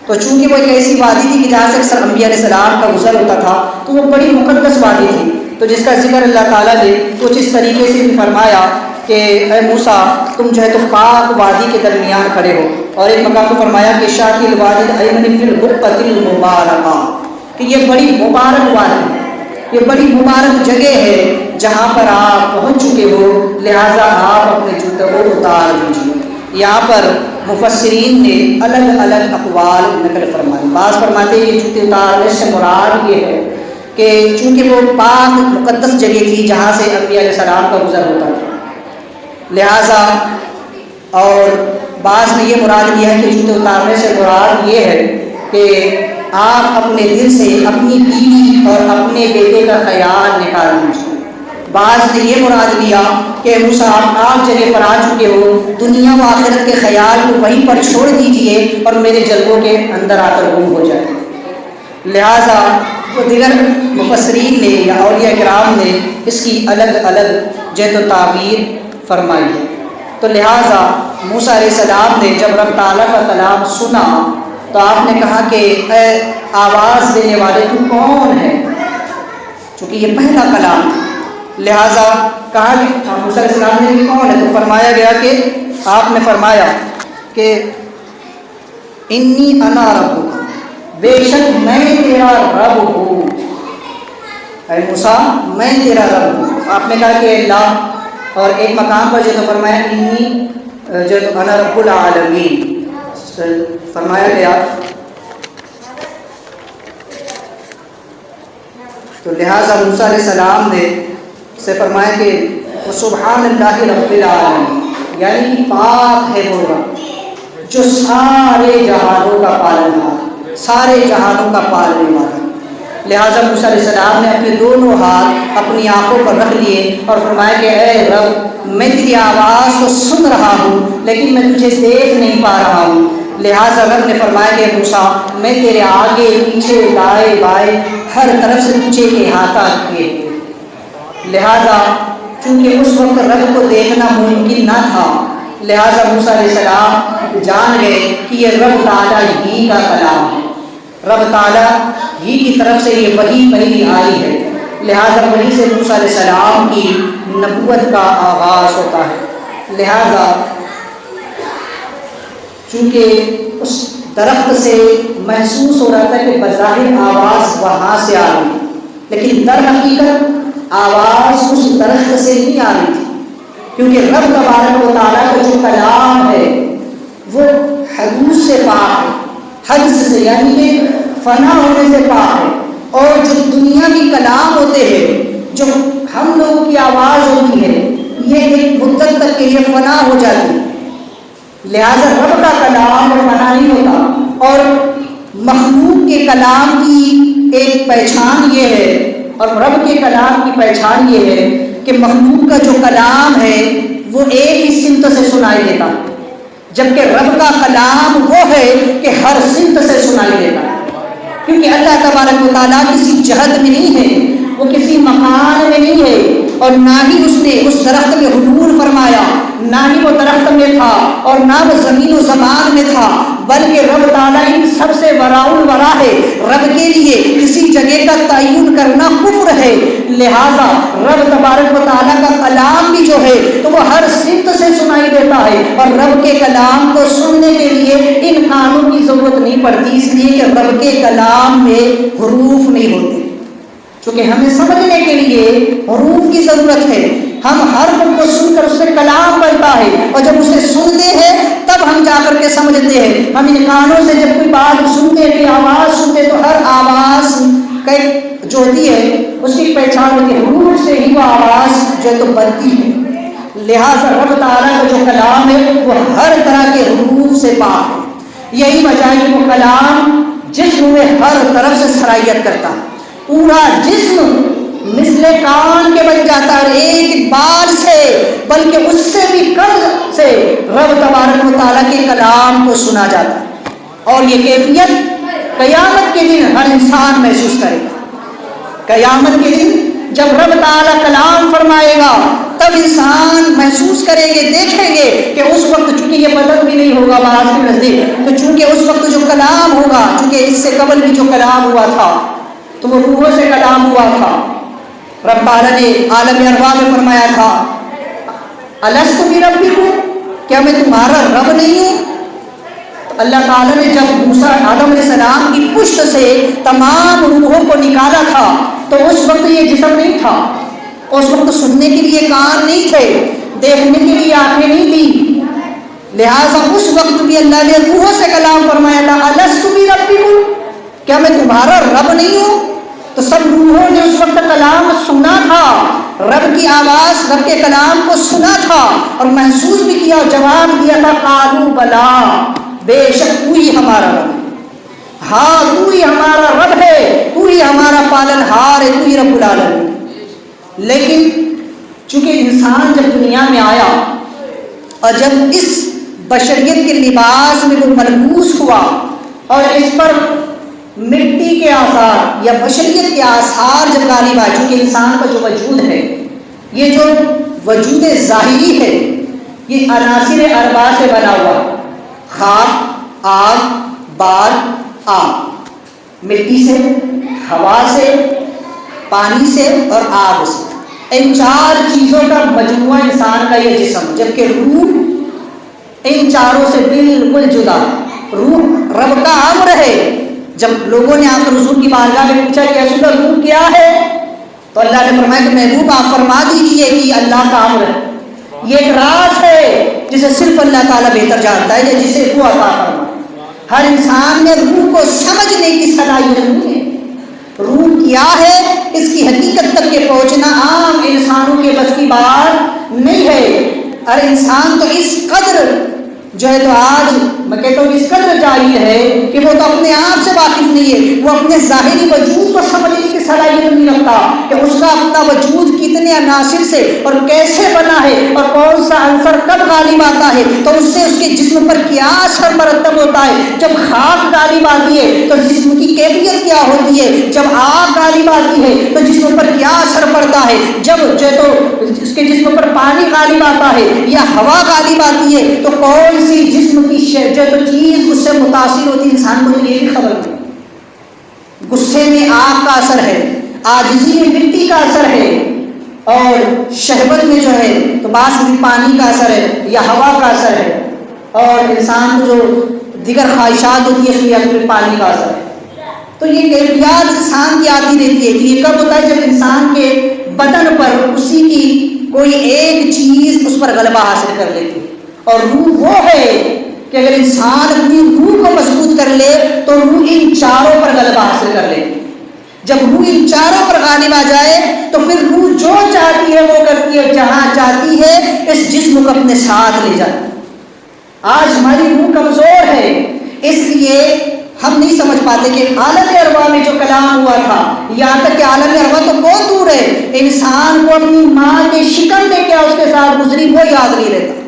تو چونکہ وہ ایک ایسی وادی تھی کہ جہاں سے اکثر انبیاء علیہ السلام کا گزر ہوتا تھا، تو وہ بڑی مقدس وادی تھی. تو جس کا ذکر اللہ تعالیٰ نے کچھ اس طریقے سے بھی فرمایا کہ اے موسیٰ تم جو ہے تو پاک وادی کے درمیان کھڑے ہو. اور ایک مقام کو فرمایا کہ شاطئ الوادی الایمن فی البقعۃ المبارکہ، کہ یہ بڑی مبارک وادی ہے، یہ بڑی مبارک جگہ ہے جہاں پر آپ پہنچ چکے ہو، لہٰذا آپ اپنے جوتے کو اتار دیجیے. یہاں پر مفسرین نے الگ الگ اقوال نقل فرمائے. بعض فرماتے ہیں یہ جوتے اتارنے سے مراد یہ ہے کہ چونکہ وہ پاک مقدس جگہ تھی جہاں سے انبیاء علیہ السلام کا گزر ہوتا تھا، لہٰذا. اور بعض نے یہ مراد لیا ہے کہ جوتے اتارنے سے مراد یہ ہے کہ آپ اپنے دل سے اپنی بیوی اور اپنے بیٹے کا خیال نکال دیجیے. بعض نے یہ مراد لیا کہ موسیٰ آپ جگہ پر آ چکے ہو، دنیا و آخرت کے خیال کو وہیں پر چھوڑ دیجئے اور میرے جلووں کے اندر آ کر گم ہو جائے. لہٰذا دیگر مفسرین نے یا اولیاء کرام نے اس کی الگ الگ جہت و تعبیر فرمائی ہے. تو لہٰذا موسیٰ علیہ السلام نے جب رب تعالیٰ کا کلام سنا تو آپ نے کہا کہ اے آواز دینے والے تو کون ہے، چونکہ یہ پہلا کلام تھا. لہٰذا کہا کہ موسیٰ علیہ السلام نے یہ کون ہے، تو فرمایا گیا کہ آپ نے فرمایا کہ انی انا ربک، بے شک میں تیرا رب ہوں. اے موسیٰ میں تیرا رب ہوں. آپ نے کہا کہ اللہ، اور ایک مقام پر جو تو فرمایا انی جو انا رب العالمین فرمایا گیا. تو لہٰذا موسیٰ علیہ السلام نے سے فرمایا کہ سبحان اللہ رب العالمین، یعنی پاک ہے وہ رب جو سارے جہانوں کا پالنہار، سارے جہانوں کا پالنے والا. لہٰذا موسیٰ علیہ السلام نے اپنے دونوں ہاتھ اپنی آنکھوں پر رکھ لیے اور فرمایا کہ اے رب میں تیری آواز کو سن رہا ہوں لیکن میں تجھے دیکھ نہیں پا رہا ہوں. لہٰذا رب نے فرمایا کہ موسیٰ میں تیرے آگے پیچھے دائیں بائیں ہر طرف سے تجھے احاطہ کیے. لہٰذا چونکہ اس وقت رب کو دیکھنا ممکن نہ تھا، لہٰذا موسیٰ علیہ السلام جان گئے کہ یہ رب تعالیٰ ہی کا کلام ہے، رب تعالیٰ ہی کی طرف سے یہ وحی پہلی آئی ہے. لہٰذا وحی سے موسیٰ علیہ السلام کی نبوت کا آغاز ہوتا ہے. لہٰذا چونکہ اس درخت سے محسوس ہو رہا تھا کہ بظاہر آواز وہاں سے آ رہی، لیکن در حقیقت آواز اس درخت سے نہیں آ رہی تھی، کیونکہ رب تبارک و تعالیٰ کا جو کلام ہے وہ حدود سے پاک ہے، حدث سے یعنی کہ فنا ہونے سے پاک ہے، اور جو دنیاوی کلام ہوتے ہیں، جو ہم لوگوں کی آواز ہوتی ہے، یہ ایک مدت تک کے لیے فنا ہو جاتی ہے، لہذا رب کا کلام فنا نہیں ہوتا۔ اور مخلوق کے کلام کی ایک پہچان یہ ہے، اور رب کے کلام کی پہچان یہ ہے کہ مخلوق کا جو کلام ہے وہ ایک ہی سمت سے سنائی دیتا ہے، جبکہ رب کا کلام وہ ہے کہ ہر سمت سے سنائی دیتا ہے، کیونکہ اللہ تبارک و تعالیٰ کسی جہت میں نہیں ہے، وہ کسی مکان میں نہیں ہے، اور نہ ہی اس نے اس درخت میں حلول فرمایا، نہ ہی وہ درخت میں تھا اور نہ وہ زمین و زمان میں تھا، بلکہ رب تعالیٰ ان سب سے وراء الورا ہے۔ رب کے لیے کسی جگہ کا تعین کرنا کفر ہے، لہذا رب تبارک و تعالیٰ کا کلام بھی جو ہے تو وہ ہر سمت سے سنائی دیتا ہے، اور رب کے کلام کو سننے کے لیے ان کانوں کی ضرورت نہیں پڑتی، اس لیے کہ رب کے کلام میں حروف نہیں ہوتے، چونکہ ہمیں سمجھنے کے لیے حروف کی ضرورت ہے، ہم حرف کو سن کر اس سے کلام بنتا ہے، اور جب اسے سنتے ہیں تب ہم جا کر کے سمجھتے ہیں۔ ہم ان کانوں سے جب کوئی بات سنتے ہیں، آواز سنتے، تو ہر آواز کا جو ہوتی ہے اس کی پہچان ہوتی ہے، حروف سے ہی وہ آواز جو ہے تو بنتی ہے، لہٰذا رب تعالیٰ کا جو کلام ہے وہ ہر طرح کے حروف سے پاک ہے۔ یہی وجہ ہے کہ وہ کلام جسم میں ہر طرف سے سرایت کرتا ہے، پورا جسم مثل کان کے بن جاتا ہے، ایک بال سے بلکہ اس سے بھی کم سے رب تبارک و تعالیٰ کے کلام کو سنا جاتا ہے، اور یہ کیفیت قیامت کے دن ہر انسان محسوس کرے گا۔ قیامت کے دن جب رب تعالیٰ کلام فرمائے گا تب انسان محسوس کریں گے، دیکھیں گے کہ اس وقت چونکہ یہ بدل بھی نہیں ہوگا بعض کے نزدیک، تو چونکہ اس وقت جو کلام ہوگا، چونکہ اس سے قبل بھی جو کلام ہوا تھا تو وہ روحوں سے کلام ہوا تھا۔ رب تعالیٰ نے عالم ارواح میں فرمایا تھا الست بربکم، کیا میں تمہارا رب نہیں ہوں؟ تو اللہ تعالیٰ نے جب موسیٰ آدم علیہ السلام کی پشت سے تمام روحوں کو نکالا تھا تو اس وقت یہ جسم نہیں تھا، اس وقت سننے کے لیے کان نہیں تھے، دیکھنے کے لیے آنکھیں نہیں تھی، لہٰذا اس وقت بھی اللہ نے روحوں سے کلام فرمایا تھا الست بربکم، کیا میں تمہارا رب نہیں ہوں؟ تو سب روحوں نے اس وقت کلام سنا تھا، رب کی آواز، رب کے کلام کو سنا تھا اور محسوس بھی کیا، اور جواب دیا تھا قالوا بلا، بے شک تو ہی ہمارا رب ہے، ہاں تو ہی ہمارا رب ہے، تو ہی ہمارا پالن ہار ہے، تو ہی رب العالمین۔ لیکن چونکہ انسان جب دنیا میں آیا اور جب اس بشریت کے لباس میں وہ ملبوس ہوا اور اس پر مٹی کے آثار یا بشریت کے آثار جب غالب آئے، چونکہ انسان کا جو وجود ہے، یہ جو وجود ظاہری ہے یہ عناصر اربعہ سے بنا ہوا، خاک، آگ، بال، آگ، مٹی سے، ہوا سے، پانی سے اور آگ سے، ان چار چیزوں کا مجموعہ انسان کا یہ جسم، جبکہ روح ان چاروں سے بالکل جدا۔ روح رب کا امر ہے۔ جب لوگوں نے آپ رسول کی بارگاہ میں پوچھا کہ رسول اللہ روح کیا ہے، تو اللہ نے فرمایا کہ محبوب آپ فرما دیجیے کہ اللہ کا امر ہے، یہ ایک راز ہے جسے صرف اللہ تعالیٰ بہتر جانتا ہے، یا جسے وہ عطا فرمائے۔ ہر انسان میں روح کو سمجھنے کی صلاحیت نہیں ہے، روح کیا ہے اس کی حقیقت تک کے پہنچنا عام انسانوں کے بس کی بات نہیں ہے، اور انسان تو اس قدر جو ہے تو آج میں کہتا ہوں اس قدر جاہل ہے کہ وہ تو اپنے آپ سے واقف نہیں ہے، وہ اپنے ظاہری وجود کو سمجھنے کی صلاحیت نہیں رکھتا کہ اس کا اپنا وجود کتنے عناصر سے اور کیسے بنا ہے اور کون سا عنصر کب غالب آتا ہے، تو اس سے اس کے جسم پر کیا اثر مرتب ہوتا ہے۔ جب خاک غالب آتی ہے تو جسم کی کیفیت کیا ہوتی ہے، جب آگ غالب آتی ہے تو جسم پر کیا اثر پڑتا ہے، جب جو ہے تو اس کے جسم پر پانی غالب آتا ہے یا ہوا غالب آتی ہے تو کون سی جسم کی جو تو چیز اس سے متاثر ہوتی ہے، انسان کو تو یہ بھی خبر نہیں۔ غصے میں آگ کا اثر ہے، عاجزی میں مٹی کا اثر ہے، اور شہوت میں جو ہے تو بعض میں پانی کا اثر ہے یا ہوا کا اثر ہے، اور انسان کو جو دیگر خواہشات ہوتی ہے اس میں پانی کا اثر ہے۔ تو یہ کیفیات انسان کی آتی رہتی ہے کہ یہ کب ہوتا ہے؟ جب انسان کے بدن پر اسی کی کوئی ایک چیز اس پر غلبہ حاصل کر لیتی ہے. اور روح وہ ہے کہ اگر انسان اپنی روح کو مضبوط کر لے تو روح ان چاروں پر غلبہ حاصل کر لے. جب روح ان چاروں پر غالب آ جائے تو پھر روح جو چاہتی ہے وہ کرتی ہے، جہاں چاہتی ہے اس جسم کو اپنے ساتھ لے جاتی ہے. آج ہماری روح کمزور ہے، اس لیے ہم نہیں سمجھ پاتے کہ عالم ارواح میں جو کلام ہوا تھا، یہاں تک کہ عالم ارواح تو بہت دور ہے، انسان کو اپنی ماں کے شکم میں کیا اس کے ساتھ گزری وہ یاد نہیں رہتا.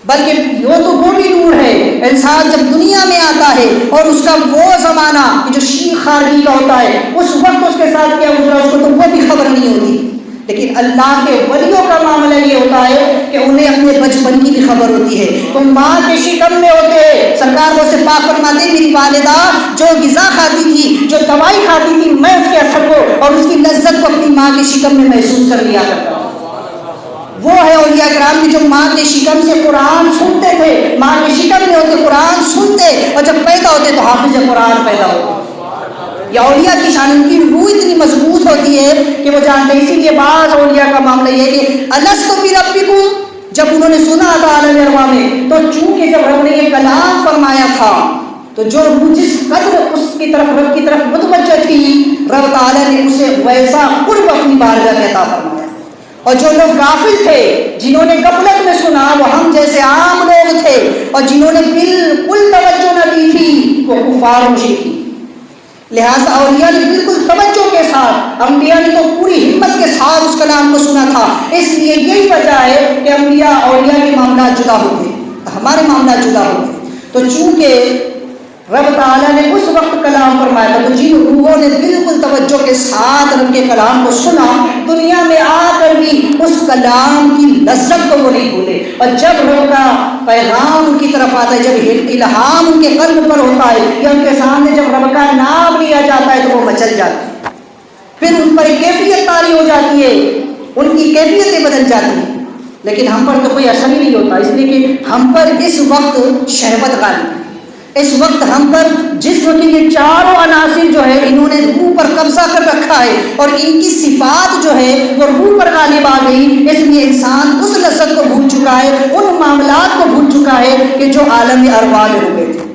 بلکہ وہ بھی دور ہے. انسان جب دنیا میں آتا ہے اور اس کا وہ زمانہ جو شیخ خارجی کا ہوتا ہے، اس وقت اس کے ساتھ کیا گزرا اس کو تو وہ بھی خبر نہیں ہوتی. لیکن اللہ کے ولیوں کا معاملہ یہ ہوتا ہے کہ انہیں اپنے بچپن کی بھی خبر ہوتی ہے. تو ماں کے شکم میں ہوتے سرکار وہ سے پاک فرماتے میری والدہ جو غذا کھاتی تھی، جو دوائی کھاتی تھی، میں اس کے اثر کو اور اس کی لذت کو اپنی ماں کے شکم میں محسوس کر لیا کرتا ہوں. وہ ہے اولیاء کرام کی جو ماں کے شکم سے قرآن سنتے تھے، ماں کے شکم میں ہوتے قرآن سنتے، اور جب پیدا ہوتے تو حافظ قرآن پیدا ہوتے. یا اولیاء کی شان، ان کی روح اتنی مضبوط ہوتی ہے کہ وہ جانتے ہیں. اسی لیے بعض اولیاء کا معاملہ یہ ہے کہ الستو بربکم، جب انہوں نے سنا تھا عالم ارواح میں، تو چونکہ جب رب نے یہ کلام فرمایا تھا تو جو روح جس قدر اس کی طرف رب کی طرف متوجہ تھی، رب تعالیٰ نے اسے ویسا قرب اپنی بارگاہ میں عطا فرمایا. اور جو لوگ غافل تھے، جنہوں نے غفلت میں سنا، وہ ہم جیسے عام لوگ تھے، اور جنہوں نے بالکل توجہ نہ دی تھی وہ کفار مشرک. لہٰذا اولیاء نے بالکل توجہ کے ساتھ، انبیاء نے تو پوری ہمت کے ساتھ اس کلام کو سنا تھا. اس لیے یہی وجہ ہے کہ انبیاء اولیاء کے معاملات جدا ہوتے، ہمارے معاملات جدا ہوتے. تو چونکہ رب تعالیٰ نے اس وقت کلام فرمایا تھا، تو جن روحوں نے بالکل توجہ کے ساتھ رب کے کلام کو سنا، دنیا میں آ کر بھی اس کلام کی لذت کو وہ نہیں بھولے. اور جب رب کا پیغام ان کی طرف آتا ہے، جب الہام ان کے قلب پر ہوتا ہے یا ان کے سامنے جب رب کا نام لیا جاتا ہے تو وہ مچل جاتے ہیں. پھر ان پر ایک کیفیت طاری ہو جاتی ہے، ان کی کیفیتیں بدل جاتی ہیں. لیکن ہم پر تو کوئی اثر ہی نہیں ہوتا، اس لیے کہ ہم پر اس وقت شہوت غالب ہے. اس وقت ہم پر جسم کے یہ چاروں عناصر جو ہے انہوں نے روح پر قبضہ کر رکھا ہے، اور ان کی صفات جو ہے وہ روح پر غالب آ گئی. اس لیے انسان اس لذت کو بھول چکا ہے، ان معاملات کو بھول چکا ہے کہ جو عالم ارواح میں ہو گئے تھے.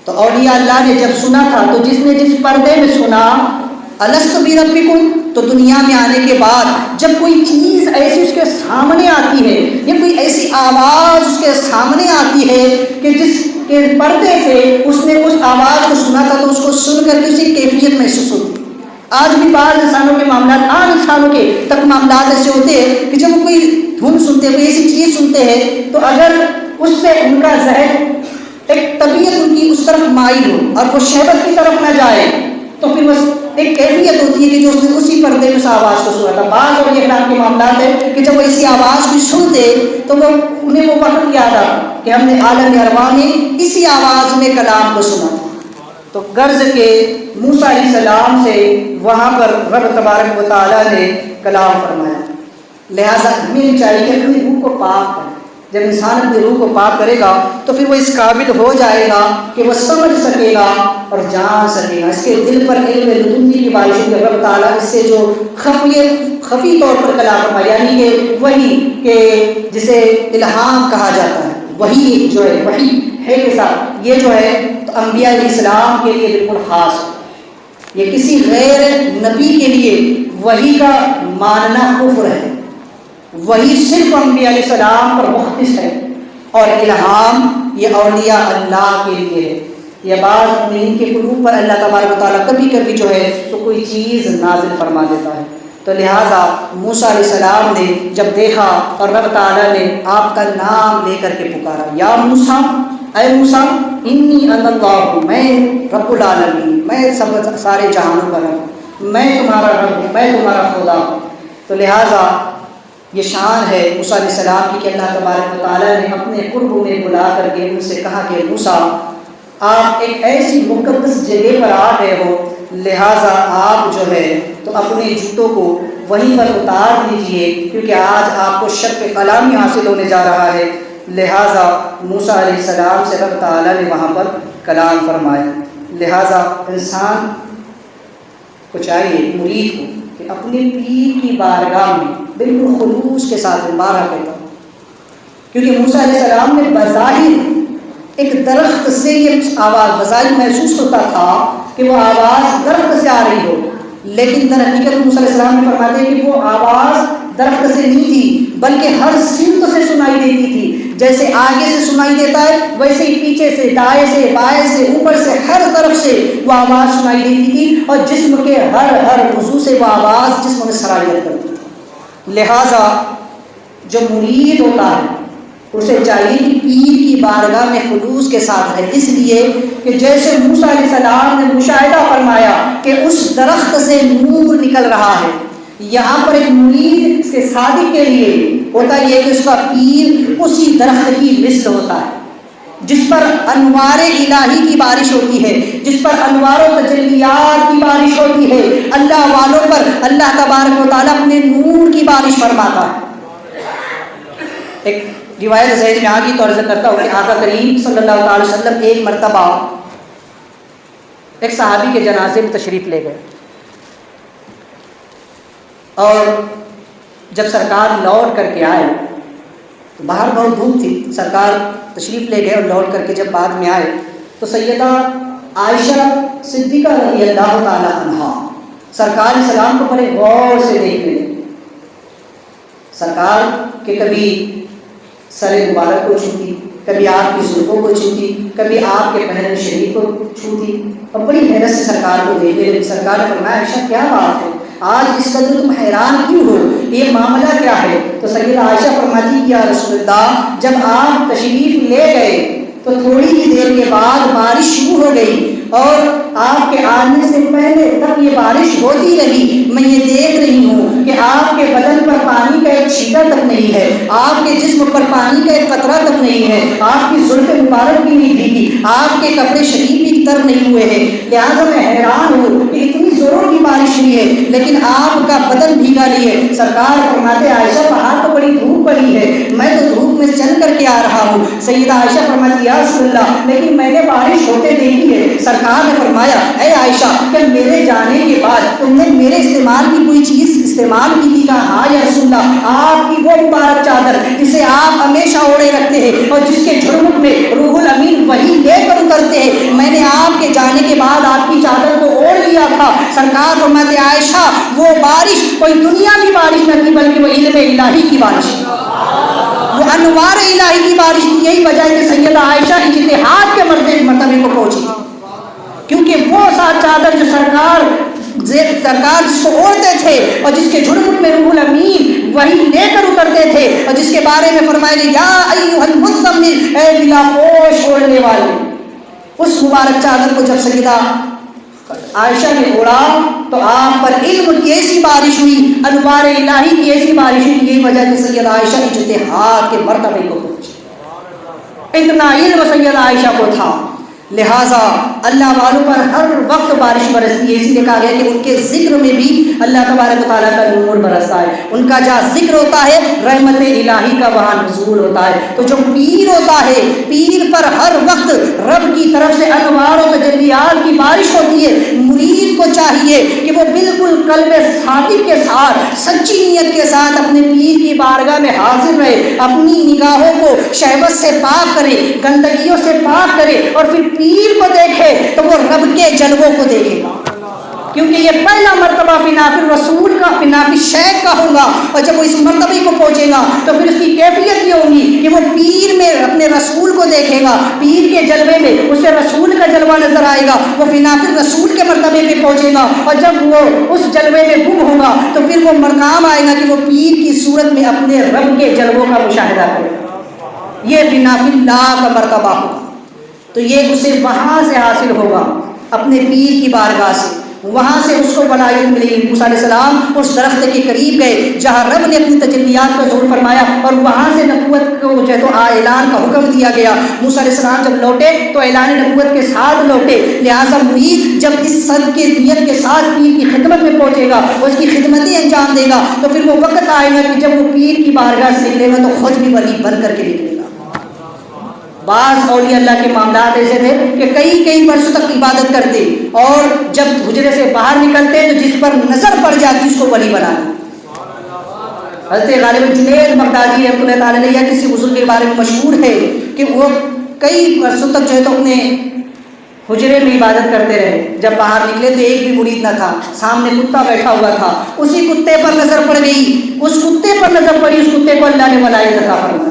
تو اولیاء اللہ نے جب سنا تھا تو جس نے جس پردے میں سنا الست بربکم، تو دنیا میں آنے کے بعد جب کوئی چیز ایسی اس کے سامنے آتی ہے یا کوئی ایسی آواز اس کے سامنے آتی ہے کہ جس کے پردے سے اس نے اس آواز کو سنا تھا تو اس کو سن کر کے اسی کیفیت محسوس ہوتی. آج بھی بعض انسانوں کے معاملات، عام انسانوں کے تک معاملات ایسے ہوتے ہیں کہ جب وہ کوئی دھن سنتے ہیں، کوئی ایسی چیز سنتے ہیں، تو اگر اس سے ان کا ذہن ایک طبیعت ان کی اس طرف مائل ہو اور وہ شہوت کی طرف نہ جائے تو پھر بس ایک کیفیت ہوتی ہے کہ جو اس نے اسی پردے میں اس آواز کو سنا تھا. بعض اور یہ کے معاملات ہے کہ جب وہ اسی آواز کو سنتے تو وہ انہیں وہ وقت یاد آتا کہ ہم نے عالم ارواح میں اسی آواز میں کلام کو سنا تھا. تو غرض کے موسیٰ علیہ السلام سے وہاں پر رب تبارک و تعالیٰ نے کلام فرمایا. لہٰذا ہمیں چاہیے کہ اپنی روح کو پاک کریں. جب انسان اپنی روح کو پاک کرے گا تو پھر وہ اس قابل ہو جائے گا کہ وہ سمجھ سکے گا اور جان سکے گا. اس کے دل پر علم لدنی کی بارش ہوئی. رب تعالیٰ اس سے جو خفی طور پر کلام فرمایا، یعنی کہ وہی کہ جسے الہام کہا جاتا ہے، وہی جو ہے وہی ہے کے ساتھ، یہ جو ہے تو انبیاء علیہ السلام کے لیے بالکل خاص ہے. یہ کسی غیر نبی کے لیے وہی کا ماننا کفر ہے. وہی صرف انبیاء علیہ السلام پر مختص ہے، اور الہام یہ اولیاء اللہ کے لیے ہے. یہ بعض مومنین کے قلوب پر اللہ تبارک و تعالیٰ کبھی کبھی جو ہے تو کوئی چیز نازل فرما دیتا ہے. تو لہٰذا موسیٰ علیہ السلام نے جب دیکھا اور رب تعالیٰ نے آپ کا نام لے کر کے پکارا، یا موسیٰ، اے موسیٰ، انی انا اللہ، میں رب العالمین، میں سب سارے جہانوں کا رب، میں تمہارا رب ہوں، میں تمہارا خدا ہوں. تو لہٰذا یہ شان ہے موسیٰ علیہ السلام کی کہ اللہ تبارک و تعالیٰ نے اپنے قرب میں بلا کر کے ان سے کہا کہ موسیٰ، آپ ایک ایسی مقدس جگہ پر آ گئے ہو، لہٰذا آپ جو ہے تو اپنے جوتوں کو وہیں پر اتار دیجئے، کیونکہ آج آپ کو شرف کلامی حاصل ہونے جا رہا ہے. لہٰذا موسیٰ علیہ السلام سے رب تعالیٰ نے وہاں پر کلام فرمایا. لہٰذا انسان کو چاہیے مرید کو کہ اپنے پیر کی بارگاہ میں بالکل خلوص کے ساتھ بارہ کہتا ہوں، کیونکہ موسیٰ علیہ السلام نے بظاہر ایک درخت سے یہ آواز بظاہر محسوس ہوتا تھا کہ وہ آواز درخت سے آ رہی ہو، لیکن در حقیقت موسیٰ علیہ السلام نے فرماتے ہیں کہ وہ آواز درخت سے نہیں تھی بلکہ ہر سمت سے سنائی دیتی تھی، جیسے آگے سے سنائی دیتا ہے ویسے ہی پیچھے سے، دائیں سے، بائیں سے، اوپر سے، ہر طرف سے وہ آواز سنائی دیتی تھی، اور جسم کے ہر عضو سے وہ آواز جسم میں سرایت کرتی تھی۔ لہٰذا جو مرید ہوتا ہے اسے چاہیے کہ پیر کی بارگاہ میں خلوص کے ساتھ رہے، اس لیے کہ جیسے موسیٰ علیہ السلام نے مشاہدہ فرمایا کہ اس درخت سے نور نکل رہا ہے، یہاں پر ایک مرید اس کے صادق کے لیے ہوتا یہ کہ اس کا پیر اسی درخت کی مثل ہوتا ہے جس پر انوار الہی کی بارش ہوتی ہے، جس پر انوار و تجلیات کی بارش ہوتی ہے، اللہ والوں پر اللہ تبارک و تعالیٰ اپنے نور کی بارش فرماتا ہے۔ ایک روایت ذہن میں آگی تو عرض کرتا ہوں کہ آقا کریم صلی اللہ علیہ وسلم ایک مرتبہ ایک صحابی کے جنازے میں تشریف لے گئے، اور جب سرکار لوٹ کر کے آئے تو باہر بہت دھوپ تھی، سرکار تشریف لے گئے اور لوٹ کر کے جب بعد میں آئے تو سیدہ عائشہ صدیقہ رضی اللہ تعالی عنہا سرکار سلام کو بڑے غور سے دیکھ رہے، سرکار کے کبھی سر مبارک کو چھوتی، کبھی آپ کی زلفوں کو چھوتی، کبھی آپ کے پہن شریف کو چھوتی، اور بڑی حیرت سے سرکار کو دیکھ رہے۔ سرکار نے فرمایا عائشہ کیا بات ہے، آج اس قدر تم حیران کیوں ہو، یہ معاملہ کیا ہے؟ تو سیدہ عائشہ فرماتی کہ یا رسول اللہ جب آپ تشریف لے گئے تو تھوڑی ہی دیر کے بعد بارش شروع ہو گئی، اور آپ کے آنے سے پہلے تک یہ بارش ہوتی رہی، میں یہ دیکھ رہی ہوں کہ آپ کے بدن پر پانی کا ایک چھینٹا تک نہیں ہے، آپ کے جسم پر پانی کا ایک قطرہ تک نہیں ہے، آپ کی زلف مبارک بھی نہیں بھیگی، آپ کے کپڑے شریف بھی تر نہیں ہوئے ہیں، لہٰذا میں حیران ہوں کہ اتنی زوروں کی بارش ہوئی ہے لیکن آپ کا بدن بھیگا نہیں ہے۔ سرکار فرماتے عائشہ باہر تو بڑی دھوپ پڑی ہے، میں تو دھوپ میں چل کر کے آ رہا ہوں۔ سیدہ عائشہ فرماتی یا رسول اللہ لیکن میں نے بارش ہوتے دیکھی ہے۔ سرکار نے فرمایا اے عائشہ کہ میرے جانے کے بعد تم نے میرے استعمال کی کوئی چیز استعمال کی تھی؟ کہا ہاں یا رسول اللہ، آپ کی وہ مبارک چادر جسے آپ ہمیشہ اوڑے رکھتے ہیں اور جس کے جھرمٹ میں روح الامین وہی لے کر اترتے ہیں، میں نے آپ کے جانے کے بعد آپ کی چادر کو اوڑھ لیا تھا۔ سرکار فرماتے عائشہ وہ بارش کوئی دنیا کی بارش نہ تھی بلکہ وہ علم الہی کی بارش، وہ انوار الہی کی بارش تھی۔ یہی وجہ ہے کہ سیدہ عائشہ اجتہاد کے مرتبے کو پہنچی، کیونکہ وہ ساتھ چادر جو سرکار جس کو اوڑھتے تھے اور جس کے جھرمٹ میں روح الامین وہی لے کر اترتے تھے، اور جس کے بارے میں فرمایا گیا یا ایھا المزمل، اے بلا پوش اوڑھنے والے، اس مبارک چادر کو جب سیدہ عائشہ نے اوڑھا تو آپ پر علم کی ایسی بارش ہوئی، انوار الہی کی ایسی بارش ہوئی۔ یہی وجہ کہ سیدہ عائشہ اجتہاد کے مرتبے کو پہنچی، اتنا علم سیدہ عائشہ کو تھا، لہٰذا اللہ والوں پر ہر وقت بارش برستی ہے۔ اسی لیے کہا گیا کہ ان کے ذکر میں بھی اللہ تبارک و تعالیٰ کا نور برستا ہے، ان کا جہاں ذکر ہوتا ہے رحمت الہی کا وہاں نزول ہوتا ہے۔ تو جو پیر ہوتا ہے پیر پر ہر وقت رب کی طرف سے انوار و تجلیات کی بارش ہوتی ہے۔ مرید کو چاہیے کہ وہ بالکل قلب صادق کے ساتھ سچی نیت کے ساتھ اپنے پیر کی بارگاہ میں حاضر رہے، اپنی نگاہوں کو شہوت سے پاک کرے، گندگیوں سے پاک کرے، اور پھر پیر کو دیکھے تو وہ رب کے جلووں کو دیکھے گا، کیونکہ یہ پہلا مرتبہ فناف الرسول کا فناف الشیخ کا ہوگا، اور جب وہ اس مرتبے کو پہنچے گا تو پھر اس کی کیفیت یہ ہوگی کہ وہ پیر میں اپنے رسول کو دیکھے گا، پیر کے جلوے میں اسے رسول کا جلوہ نظر آئے گا، وہ فناف الرسول کے مرتبے پہ پہنچے گا، اور جب وہ اس جلوے میں گم ہوگا تو پھر وہ مقام آئے گا کہ وہ پیر کی صورت میں اپنے رب کے جلووں کا مشاہدہ کرے گا۔ یہ فناف اللہ کا مرتبہ ہوگا، تو یہ اسے وہاں سے حاصل ہوگا اپنے پیر کی بارگاہ سے، وہاں سے اس کو ولایت ملی۔ موسیٰ علیہ السلام اس درخت کے قریب گئے جہاں رب نے اپنی تجلیات کا ظہور فرمایا، اور وہاں سے نبوت کو جو ہے تو اعلان کا حکم دیا گیا۔ موسیٰ علیہ السلام جب لوٹے تو اعلان نبوت کے ساتھ لوٹے، لہٰذا مرید جب اس صد کے نیت کے ساتھ پیر کی خدمت میں پہنچے گا، اس کی خدمتیں انجام دے گا، تو پھر وہ وقت آئے گا کہ جب وہ پیر کی بارگاہ سے نکلے گا تو خود بھی ولی بن کر کے نکلے گا۔ بعض اولیاء اللہ کے معاملات ایسے تھے کہ کئی برسوں تک عبادت کرتے اور جب حجرے سے باہر نکلتے تو جس پر نظر پڑ جاتی اس کو ولی بنانا. حضرت غالب جنید بغدادی رحمۃ اللہ تعالی علیہ کسی بزرگ کے بارے میں مشہور ہے کہ وہ کئی برسوں تک جو ہے تو اپنے حجرے میں عبادت کرتے رہے. جب باہر نکلے تو ایک بھی مرید نہ تھا, سامنے کتا بیٹھا ہوا تھا, اسی کتے پر نظر پڑ گئی, اس کتے پر نظر پڑی, اس کتے کو اللہ نے ولایت عطا فرمائی.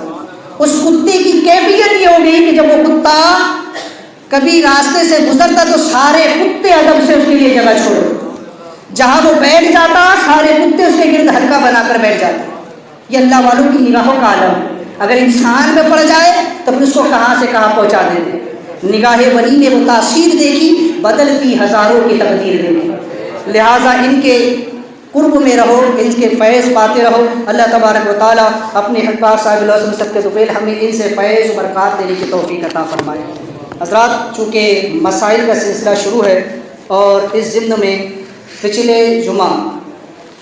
اس کتے کی کیفیت یہ ہو گئی کہ جب وہ کتا کبھی راستے سے گزرتا تو سارے کتے ادب سے اس کے لیے جگہ چھوڑ, جہاں وہ بیٹھ جاتا سارے کتے اس کے گرد حلقہ بنا کر بیٹھ جاتے. یہ اللہ والوں کی نگاہوں کا عالم ہے. اگر انسان میں پڑ جائے تو پھر اس کو کہاں سے کہاں پہنچا دیتے. نگاہ ولی نے وہ تاثیر دیکھی, بدلتی ہزاروں کی تقدیر دیکھی. لہٰذا ان کے قرب میں رہو, ان کے فیض پاتے رہو. اللہ تبارک و تعالیٰ اپنے حقدار صاحب اللہ علیہ وسلم کے طفیل ہمیں ان سے فیض و برکات دینے کی توفیق عطا فرمائے. حضرات, چونکہ مسائل کا سلسلہ شروع ہے اور اس ضمن میں پچھلے جمعہ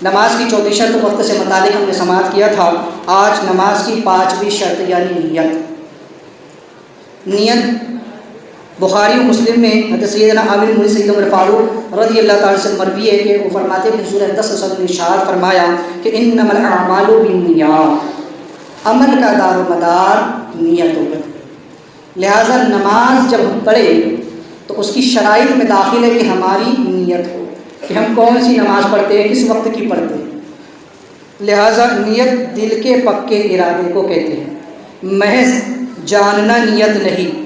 نماز کی چوتھی شرط وقت سے متعلق ہم نے سماعت کیا تھا. آج نماز کی 5ویں شرط یعنی نیت. نیت بخاری و مسلم میں حضرت سیدنا عامر بن سید عمر فاروق رضی اللہ تعالیٰ سے مروی ہے کہ وہ فرماتے ہیں کہ حضور 10 وسلم نے ارشاد فرمایا کہ انما الاعمال بالنیات, عمل کا دار و مدار نیتوں پر. لہٰذا نماز جب ہم پڑھیں تو اس کی شرائط میں داخل ہے کہ ہماری نیت ہو کہ ہم کون سی نماز پڑھتے ہیں, کس وقت کی پڑھتے ہیں. لہٰذا نیت دل کے پکے ارادے کو کہتے ہیں. محض جاننا نیت نہیں,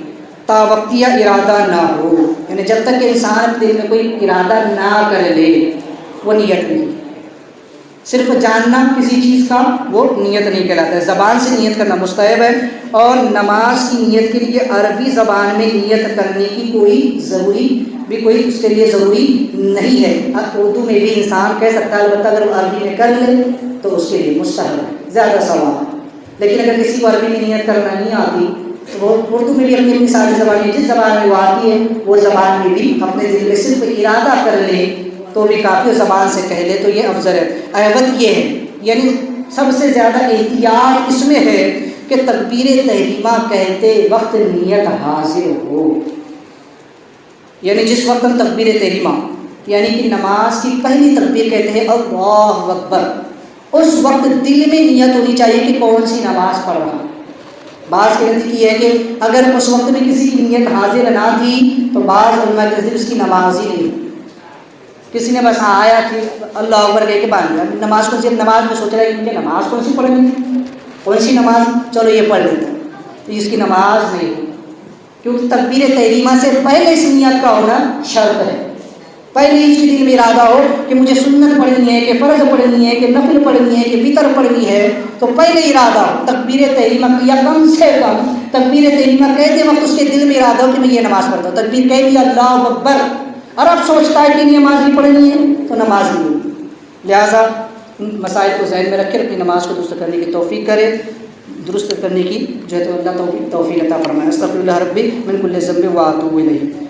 تا وقتیہ ارادہ نہ ہو, یعنی جب تک کہ انسان اپنے دل میں کوئی ارادہ نہ کر لے وہ نیت نہیں. صرف جاننا کسی چیز کا وہ نیت نہیں کہلاتا ہے. زبان سے نیت کرنا مستحب ہے, اور نماز کی نیت کے لیے عربی زبان میں نیت کرنے کی کوئی اس کے لیے ضروری نہیں ہے. اردو میں بھی انسان کہہ سکتا ہے, البتہ اگر وہ عربی میں کر لے تو اس کے لیے مستحب ہے, زیادہ ثواب ہے. لیکن اگر کسی کو عربی میں نیت کرنا نہیں آتی تو وہ اردو میں بھی اپنی ساری زبان, جس زبان میں وہ آتی ہے وہ زبان میں بھی اپنے دل میں صرف ارادہ کر لے تو بھی کافی, زبان سے کہہ لے تو یہ افضل ہے. احوت یہ ہے, یعنی سب سے زیادہ احتیاط اس میں ہے کہ تکبیر تحریمہ کہتے وقت نیت حاضر ہو. یعنی جس وقت ہم تکبیر تحریمہ یعنی کہ نماز کی پہلی تکبیر کہتے ہیں اللہ اکبر, اس وقت دل میں نیت ہونی چاہیے کہ کون سی نماز پڑھ رہا. بعض کے نزدیک یہ ہے کہ اگر اس وقت میں کسی کی نیت حاضر نہ تھی تو بعض علماء کے نزدیک اس کی نماز ہی نہیں. کسی نے بس آیا کہ اللہ اکبر کہہ کے باندھ دیا, نماز کون سی, نماز میں سوچ رہا ہے کہ مجھے نماز کون سی پڑھنی ہے, کون سی نماز, چلو یہ پڑھ لیتا, تو اس کی نماز نہیں, کیونکہ تکبیر تحریمہ سے پہلے اس نیت کا ہونا شرط ہے. پہلے اس کے دل میں ارادہ ہو کہ مجھے سنت پڑھنی ہے, کہ فرض پڑھنی ہے, کہ نفل پڑھنی ہے, کہ وتر پڑھنی ہے, تو پہلے ارادہ ہو تکبیر تحریمہ, یا کم سے کم تکبیر تحریمہ کہتے وقت اس کے دل میں ارادہ ہو کہ میں یہ نماز پڑھتا ہوں. تکبیر کہہ دیا اللہ اکبر, اور اب سوچتا ہے کہ نماز نہیں پڑھنی ہے تو نماز نہیں ہوگی. لہٰذا ان مسائل کو ذہن میں رکھ کر اپنی نماز کو درست کرنے کی توفیق کرے, درست کرنے کی جو ہے تو اللہ توفیق عطا فرمائے. استغفر اللہ ربی من کل ذنب و اتوب الیہ.